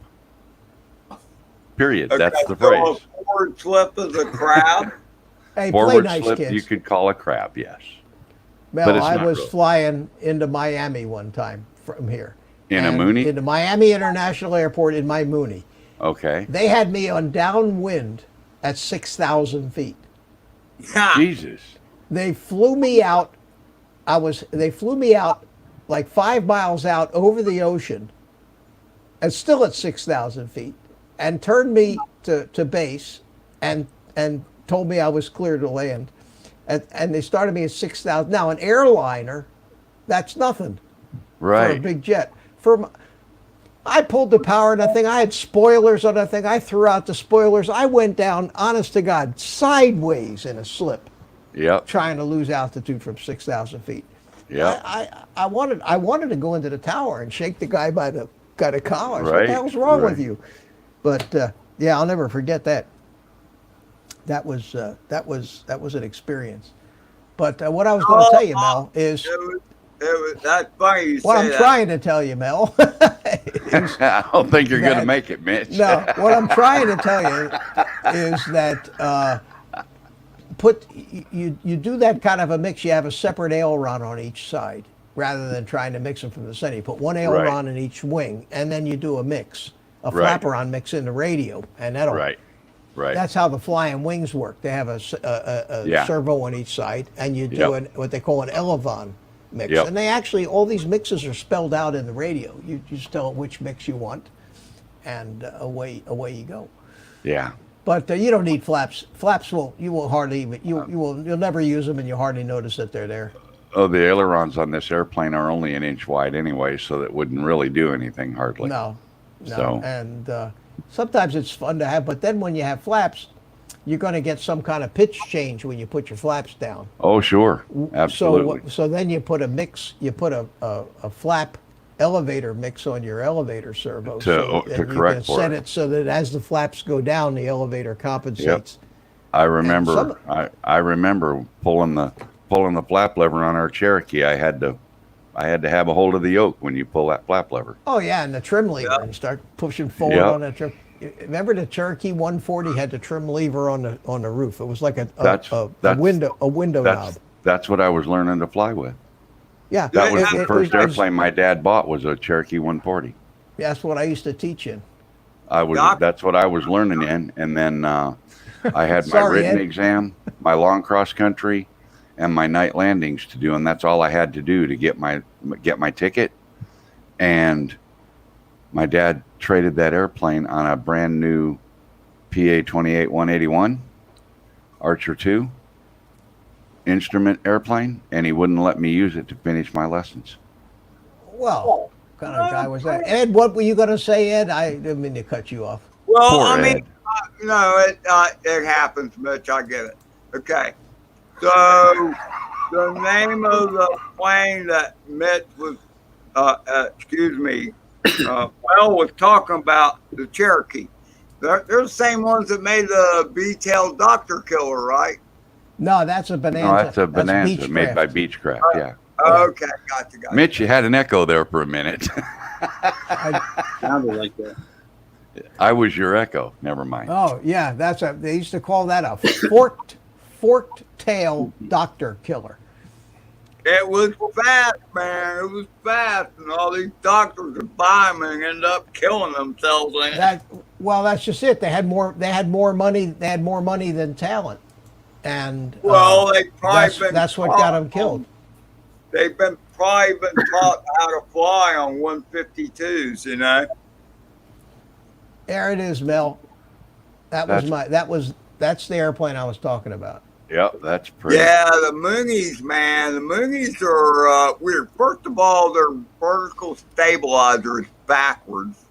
Period. That's Okay, the so phrase. a forward slip is a crab. Hey, play Forward nice, slip, kids. you could call a crab, yes. Mel, but it's I not was really. flying into Miami one time from here. In a And Mooney? Into Miami International Airport in my Mooney. Okay. They had me on downwind at 6,000 feet. Jesus. They flew me out. They flew me out like 5 miles out over the ocean, and still at 6,000 feet, and turned me to base, and told me I was clear to land, and they started me at 6,000. Now an airliner, that's nothing for a Right. big jet. I pulled the power on that thing. I had spoilers on that thing. I threw out the spoilers. I went down, honest to God, sideways in a slip, Yep. trying to lose altitude from 6,000 feet. Yep. I wanted to go into the tower and shake the guy by the collar. What Right, the hell's wrong with right. you? But yeah, I'll never forget that. That was an experience. But what I was going to tell you, Mel, is That's funny you what say I'm that. trying to tell you, Mel. I don't think you're going to that- make it, Mitch. No, what I'm trying to tell you is that you do that kind of a mix. You have a separate aileron on each side rather than trying to mix them from the center. You put one aileron in each wing, and then you do a mix, a Right. flaperon mix in the radio, and that'll. Right. Right. That's how the flying wings work. They have a Yeah. servo on each side, and you do Yep. what they call an elevon mix. Yep. And they actually, all these mixes are spelled out in the radio. You just tell which mix you want, and away you go. Yeah. But you don't need flaps. Flaps you will hardly even you'll never use them, and you hardly notice that they're there. Oh, the ailerons on this airplane are only an inch wide anyway, so that wouldn't really do anything hardly. No. So- And sometimes it's fun to have, but then when you have flaps, you're going to get some kind of pitch change when you put your flaps down. Oh, sure. Absolutely. So then you put a mix, you put a flap elevator mix on your elevator servo. To and correct you for can set it. it so that as the flaps go down, the elevator compensates. I remember. some- I remember pulling the flap lever on our Cherokee. I had to have a hold of the yoke when you pull that flap lever. Oh yeah, and the trim lever, Yeah. you start pushing forward Yep. on that trim. Remember the Cherokee 140 had the trim lever on the roof. It was like a window knob. That's what I was learning to fly with. Yeah, That was it- the it first was- airplane my dad bought was a Cherokee 140. That's what I used to teach in. Doc? That's what I was learning in, and then I had my Sorry, written Ed. exam, my long cross country, and my night landings to do, and that's all I had to do to get my ticket. And my dad traded that airplane on a brand new PA 28-181 Archer 2 instrument airplane, and he wouldn't let me use it to finish my lessons. Well, what kind of guy was that? Ed, what were you going to say, Ed? I didn't mean to cut you off. Well, Poor I mean, Ed. it happens, Mitch. I get it. Okay. So the name of the plane that Mitch was, was talking about, the Cherokee. They're the same ones that made the B-tailed Doctor Killer, right? No, that's a Bonanza. No, that's a Bonanza made by Beechcraft. Beechcraft. Yeah, Okay, gotcha. Mitch, you had an echo there for a minute. Sounded like that. I was your echo. Never mind. Oh yeah, they used to call that a forked tail Doctor Killer. It was fast, man. It was fast, and all these doctors would buy them and end up killing themselves in it. That's just it. They had more money. They had more money than talent, and Well, they probably that's what got them killed. They've probably been taught how to fly on 152s, you know. There it is, Mel. That's the airplane I was talking about. Yep, that's pretty. Yeah, the Moonies, man. The Moonies are weird. First of all, their vertical stabilizer is backwards.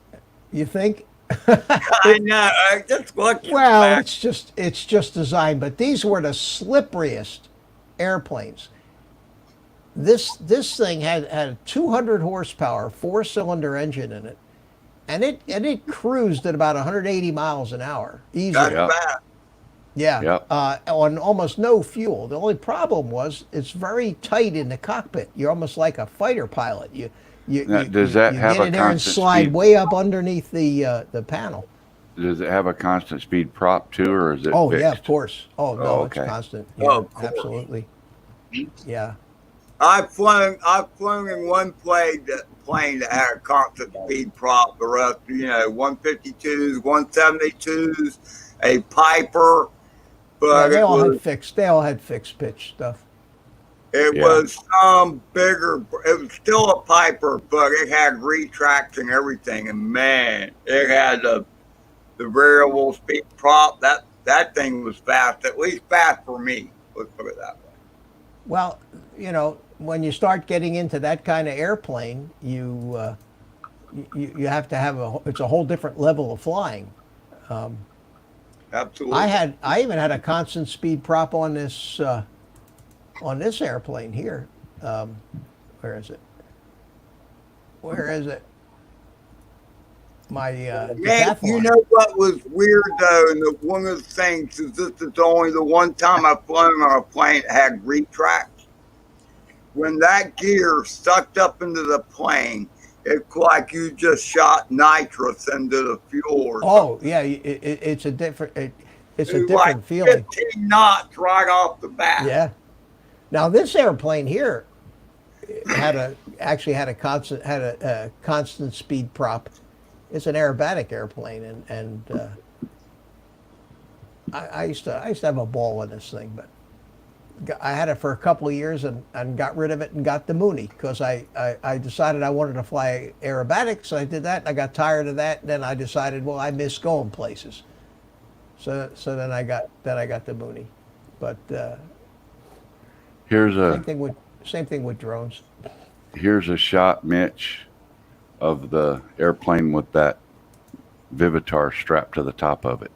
You think? I know. I just looked. Well, it's just design, but these were the slipperiest airplanes. This thing had 200 horsepower, 4-cylinder engine in it, and it cruised at about 180 miles an hour easily. That's Yeah. bad. Yeah, Yep. on almost no fuel. The only problem was it's very tight in the cockpit. You're almost like a fighter pilot. Now, does that have get a in there and constant slide speed? way up underneath the panel. Does it have a constant speed prop too, or is it? Oh fixed? yeah, of course. Oh no, Oh, okay. it's constant. Oh, Yeah, of course. absolutely. Yeah. I've flown in one plane that had a constant speed prop. The rest, 152s, 172s, a Piper, Yeah, but they all it had fixed. They all had fixed pitch stuff. Yeah. was some bigger. It was still a Piper, but it had retracts and everything. And man, it had the variable speed prop. That thing was fast. At least fast for me. Let's put it that way. Well, when you start getting into that kind of airplane, you have to have it's a whole different level of flying. Absolutely. I even had a constant speed prop on this airplane here. Where is it? Where is it? My Yeah, decathlon. you know what was weird though, and one of the things is this is only the one time I've flown on a plane that had retracts. When that gear sucked up into the plane, it's like you just shot nitrous into the fuel. Or Oh yeah, it's a different it's a something. different Like feeling. 15 knots right off the bat. Yeah. Now this airplane here actually had a constant speed prop. It's an aerobatic airplane, and I used to have a ball in this thing, but I had it for a couple of years and got rid of it and got the Mooney because I decided I wanted to fly aerobatics. So I did that. And I got tired of that. And then I decided, well, I miss going places. So then I got the Mooney. But Here's same thing with drones. a shot, Mitch, of the airplane with that Vivitar strapped to the top of it.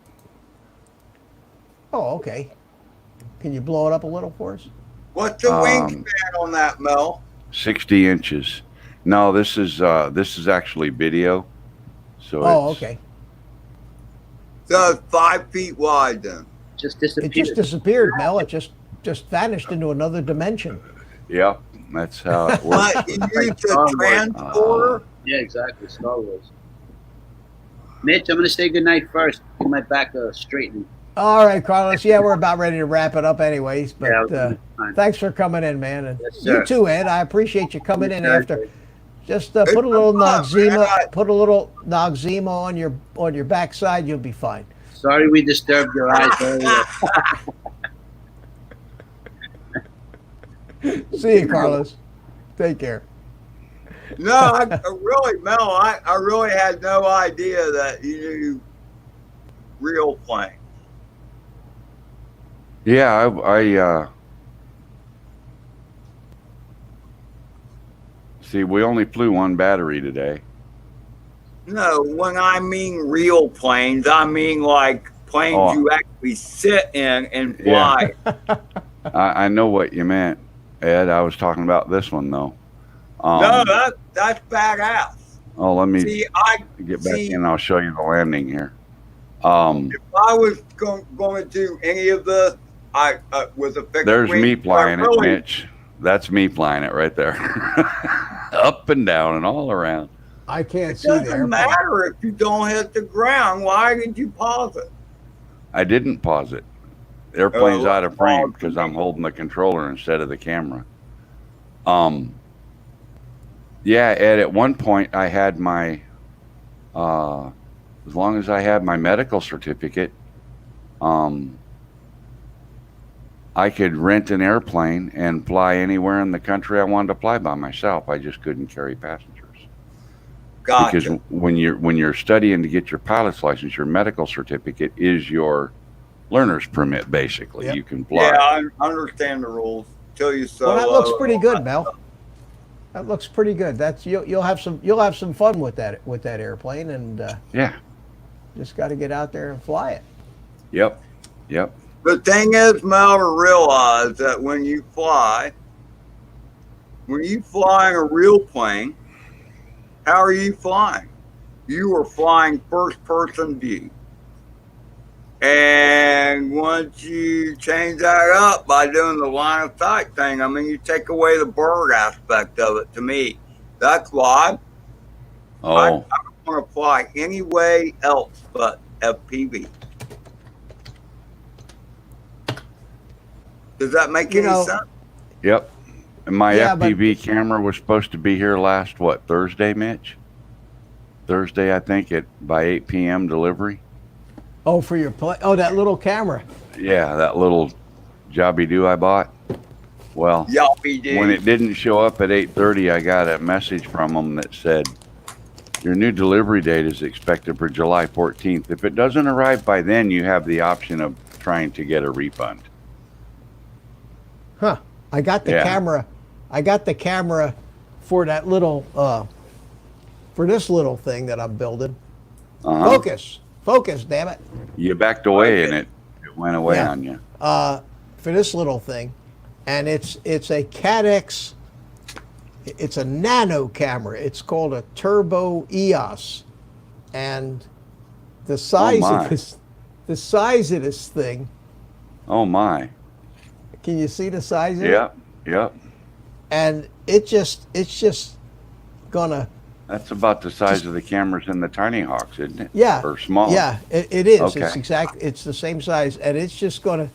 Oh, okay. Can you blow it up a little for us? What's the wingspan on that, Mel? 60 inches. No, this is actually video. So Oh, it's, okay. So it's 5 feet wide then. Just It disappeared. just disappeared, Mel. It just vanished into another dimension. Yep, that's how it works. But you Like use Star Wars. a transporter? Yeah, exactly. Star Wars. Mitch, I'm going to say goodnight first. Get my back straightened. All right, Carlos. Yeah, we're about ready to wrap it up anyways. But Yeah, fine. thanks for coming in, man. And Yes, sir. you too, Ed. I appreciate you coming in after. Exactly. Just put a little been fun, man. Noxzema, put a little Noxzema on your backside. You'll be fine. Sorry we disturbed your eyes earlier. See you, Carlos. Take care. No, I really, Mel, I really had no idea that you knew real planes. Yeah, I see. We only flew one battery today. No, when I mean real planes, I mean like planes Oh. you actually sit in and Yeah. fly. I know what you meant, Ed. I was talking about this one though. No, that's badass. Oh, let me See, I get back see. in. I'll show you the landing here. If I was going to do any of this, I was a fixed There's wing, me flying I really- it, Mitch. That's me flying it right there. Up and down and all around. I can't It see the doesn't airplane. matter if you don't hit the ground. Why did you pause it? I didn't pause it. The airplane's Oh, out of frame oh, because I'm holding the controller instead of the camera. Yeah, Ed, at one point I had my, as long as I had my medical certificate, I could rent an airplane and fly anywhere in the country I wanted to fly by myself. I just couldn't carry passengers. Gotcha. Because when you're studying to get your pilot's license, your medical certificate is your learner's permit. Basically, Yep. you can fly. Yeah, I understand the rules. Till you so. Well, that looks pretty good, Mel. That looks pretty good. That's you'll have some fun with that airplane, and Yeah. just got to get out there and fly it. Yep. The thing is, Mel, to realize that when you fly in a real plane, how are you flying? You are flying first-person view. And once you change that up by doing the line of sight thing, I mean, you take away the bird aspect of it to me. That's why I Oh, don't want to fly any way else but FPV. Does that make You any know, sense? yep. And my Yeah, but- FPV camera was supposed to be here last Thursday, Mitch? Thursday, I think, by 8 p.m. delivery. Oh, for your plane. Oh, that little camera. Yeah, that little jobby do I bought. Well, Yelpy dude. when it didn't show up at 8:30, I got a message from them that said, your new delivery date is expected for July 14th. If it doesn't arrive by then, you have the option of trying to get a refund. Huh. I got the Yeah. camera. I got the camera for that little for this little thing that I'm building. Uh-huh. Focus, damn it. You backed away and it went away Yeah. on you. For this little thing, and it's a CADX. It's a nano camera. It's called a Turbo EOS, and the size my. of this thing. Oh my. Can you see the size of it? Yep. And it's just gonna. That's about the size of the cameras in the Tinyhawks, isn't it? Yeah. Or smaller. Yeah, it is. Okay. It's the same size, and it's just gonna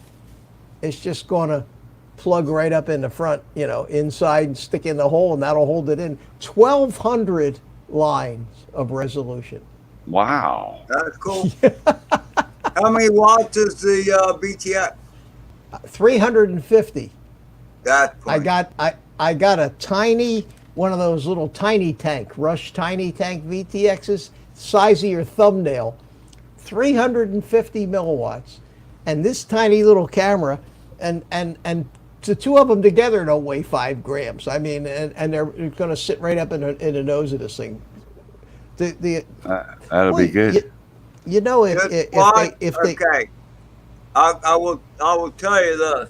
plug right up in the front, inside and stick in the hole, and that'll hold it in. 1,200 lines of resolution. Wow. That's cool. How many watts is the BTX? 350. That's I plenty. got a tiny one of those little tiny tank, Rush tiny tank VTXs, size of your thumbnail, 350 milliwatts, and this tiny little camera, and the two of them together don't weigh 5 grams. I mean, and they're going to sit right up in the nose of this thing. That'll Well, be good. You know, It's like, if they okay, I will tell you this.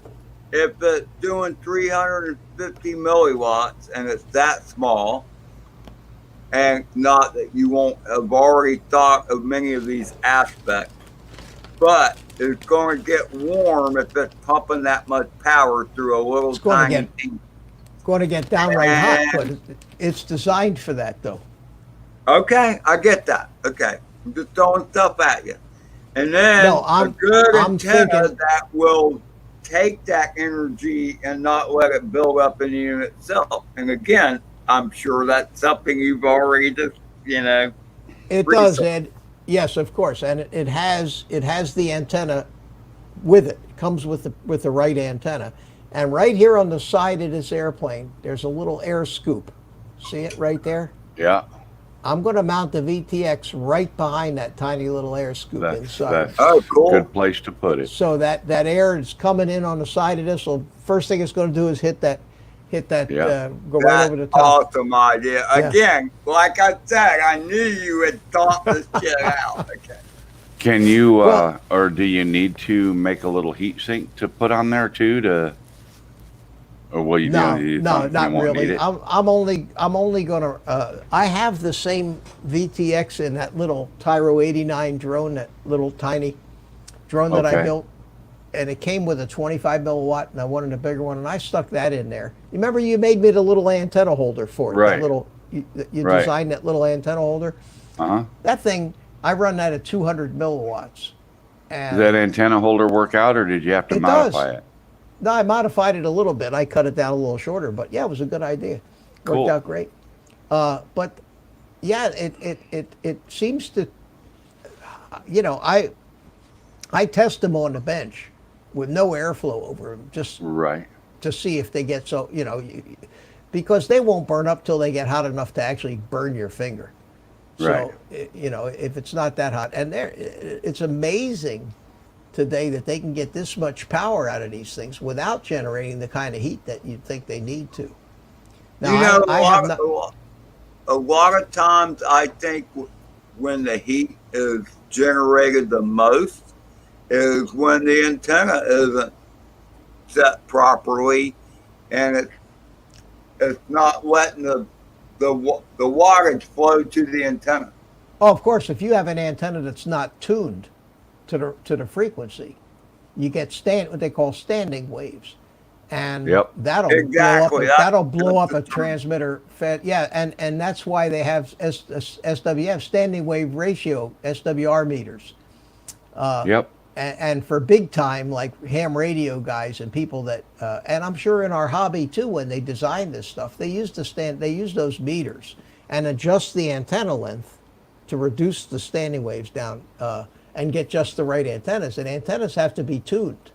If it's doing 350 milliwatts and it's that small, and not that you won't have already thought of many of these aspects, but it's going to get warm if it's pumping that much power through a little It's going to tiny get- thing. going to get downright hot, but it's designed for that, though. Okay, I get that. Okay, I'm just throwing stuff at you. And then No, a good I'm antenna thinking- that will take that energy and not let it build up in the unit itself. And again, I'm sure that's something you've already just, It Research. does, Ed. Yes, of course, and it has the antenna with it. It comes with the right antenna, and right here on the side of this airplane, there's a little air scoop. See it right there? Yeah, I'm going to mount the VTX right behind that tiny little air scoop inside. that's Oh, cool. a good place to put it. So that air is coming in on the side of this. So first thing it's going to do is hit that, Yeah. go right over the top. Awesome idea. Yeah. Again, like I said, I knew you had thought this shit out. Okay. Can you, Well- or do you need to make a little heat sink to put on there too? Or will you No, do? You no, don't- not you won't really. need it? I'm only gonna. I have the same VTX in that little Tyro 89 drone, that little tiny drone that I Okay. built, and it came with a 25 milliwatt, and I wanted a bigger one, and I stuck that in there. You remember you made me the little antenna holder for it, Right. That little you Right. designed that little antenna holder. Uh-huh. That thing, I run that at 200 milliwatts, and Does that antenna holder work out, or did you have to It does. modify it? no, I modified it a little bit. I cut it down a little shorter, but yeah, it was a good idea. Cool. Worked out great. But yeah, it seems to, I test them on the bench with no airflow over them, just Right. to see if they get because they won't burn up till they get hot enough to actually burn your finger. Right. So, if it's not that hot, and it's amazing today that they can get this much power out of these things without generating the kind of heat that you'd think they need to. Now, I have not, a lot of times I think when the heat is generated the most is when the antenna isn't set properly and it's not letting the wattage flow to the antenna. oh, of course, if you have an antenna that's not tuned to the frequency, you get what they call standing waves, and Yep. that'll Exactly. blow up a transmitter fed. Yeah, and that's why they have SWF, standing wave ratio, SWR meters. Yep. And for big time, like ham radio guys and people that, and I'm sure in our hobby too, when they design this stuff, they use those meters and adjust the antenna length to reduce the standing waves down and get just the right antennas. And antennas have to be tuned.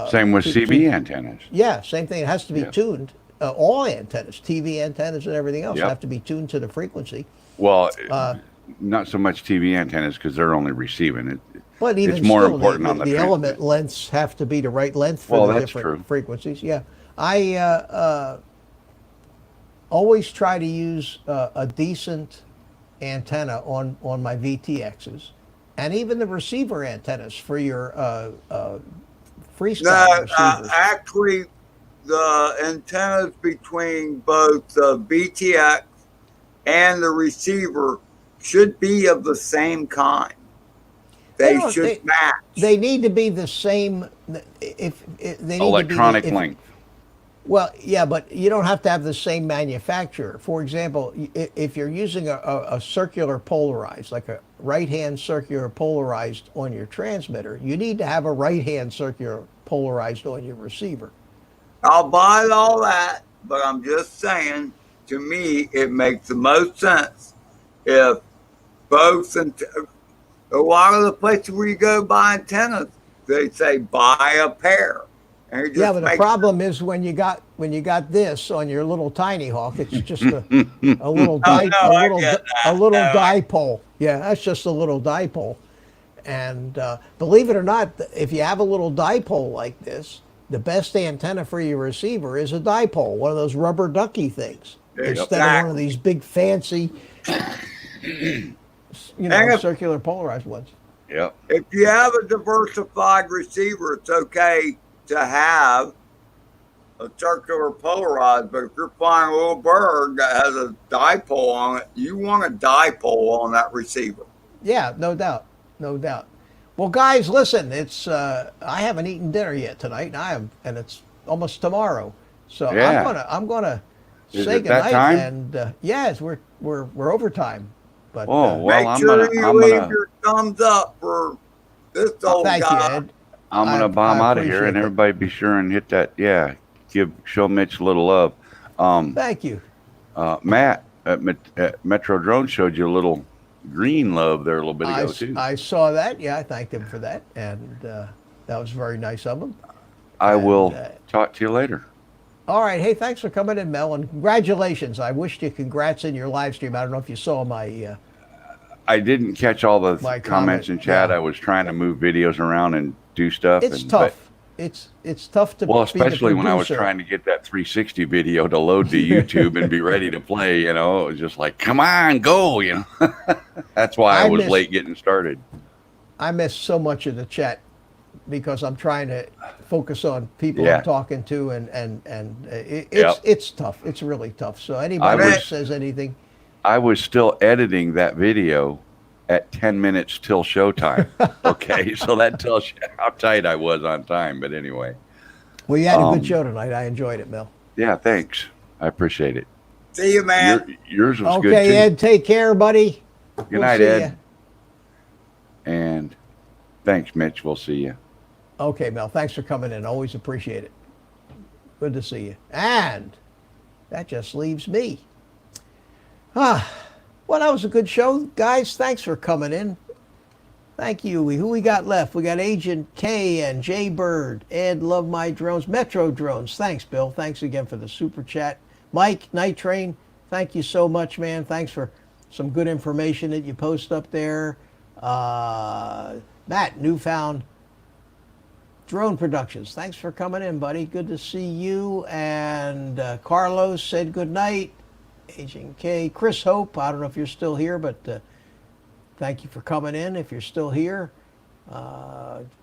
Same with to- CB antennas. Yeah, same thing. It has to be Yeah. tuned. All antennas, TV antennas and everything else, Yep. have to be tuned to the frequency. Well, Uh, not so much TV antennas because they're only receiving it. But even It's more still, important the, on the the transmit. element lengths have to be the right length for Well, the that's different true. frequencies. Yeah, I always try to use a decent antenna on my VTXs, and even the receiver antennas for your freestyle No, receivers. actually, the antennas between both the VTX and the receiver should be of the same kind. They don't- should match. They need to be the same. If they need Electronic to be, length. Well, yeah, but you don't have to have the same manufacturer. For example, if you're using a circular polarized, like a right-hand circular polarized on your transmitter, you need to have a right-hand circular polarized on your receiver. I'll buy all that, but I'm just saying, to me, it makes the most sense if both. A lot of the places where you go buy antennas, they say buy a pair. And it just Yeah, but the makes- problem is when you got this on your little Tinyhawk, it's just a little I get that. a little No, dipole. Yeah, that's just a little dipole. And believe it or not, if you have a little dipole like this, the best antenna for your receiver is a dipole, one of those rubber ducky things, instead of one of Exactly. these big fancy And if- circular polarized ones. Yep. If you have a diversified receiver, it's okay to have a circular polarized, but if you're flying a little bird that has a dipole on it, you want a dipole on that receiver. Yeah, no doubt, no doubt. Well, guys, listen, it's I haven't eaten dinner yet tonight, and it's almost tomorrow, so Yeah. I'm gonna Is say it that goodnight. time? And yes, we're overtime, but Oh, well, Make I'm sure gonna, you I'm leave gonna, your thumbs up for this old thank you, guy. Ed. I'm gonna bomb I out of here, appreciate and that. everybody be sure and hit that. Yeah, show Mitch a little love. Thank you. Matt at Metro Drone showed you a little green love there a little bit ago too. I saw that. Yeah, I thanked him for that, and that was very nice of him. I will and, talk to you later. All right. Hey, thanks for coming in, Mel, and congratulations. I wished you congrats in your live stream. I don't know if you saw my. I didn't catch all the My comments comment, in chat. yeah. I was trying to move videos around and do stuff. It's but- tough. It's tough to. Well, be the especially when I was producer. trying to get that 360 video to load to YouTube and be ready to play, it was just like, come on, go, That's why I was missed- late getting started. I miss so much of the chat because I'm trying to focus on people Yeah. I'm talking to, and Yep. it's tough. It's really tough. So anybody was- that says anything, I was still editing that video at 10 minutes till showtime. Okay, so that tells you how tight I was on time. But anyway, well, you had a Um, good show tonight. I enjoyed it, Mel. yeah, thanks. I appreciate it. See you, man. Yours was good Okay, too. Ed, take care, buddy. Good night, Ed. And thanks, Mitch. We'll see you. Okay, Mel, thanks for coming in. Always appreciate it. Good to see you. And that just leaves me. Well, that was a good show, guys. Thanks for coming in. Thank you. Who we got left? We got Agent K and Jay Bird. Ed, love my drones. Metro Drones. Thanks, Bill. Thanks again for the super chat. Mike, Night Train, thank you so much, man. Thanks for some good information that you post up there. Matt, Newfound Drone Productions. Thanks for coming in, buddy. Good to see you. And Carlos said good night. Agent K. Chris Hope, I don't know if you're still here, but thank you for coming in if you're still here.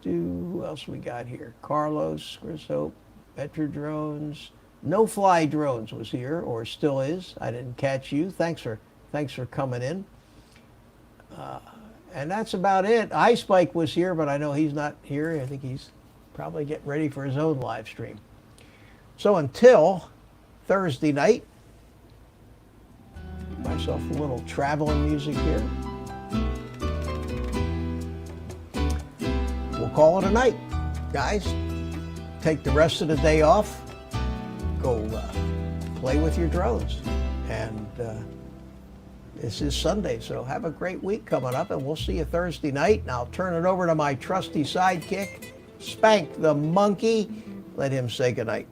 Who else we got here? Carlos, Chris Hope, Metro Drones. No Fly Drones was here, or still is. I didn't catch you. Thanks for coming in. And that's about it. iSpike was here, but I know he's not here. I think he's probably getting ready for his own live stream. So until Thursday night, myself a little traveling music here. We'll call it a night, guys. Take the rest of the day off. Go play with your drones. And this is Sunday, so have a great week coming up, and we'll see you Thursday night. And I'll turn it over to my trusty sidekick, Spank the Monkey. Let him say goodnight.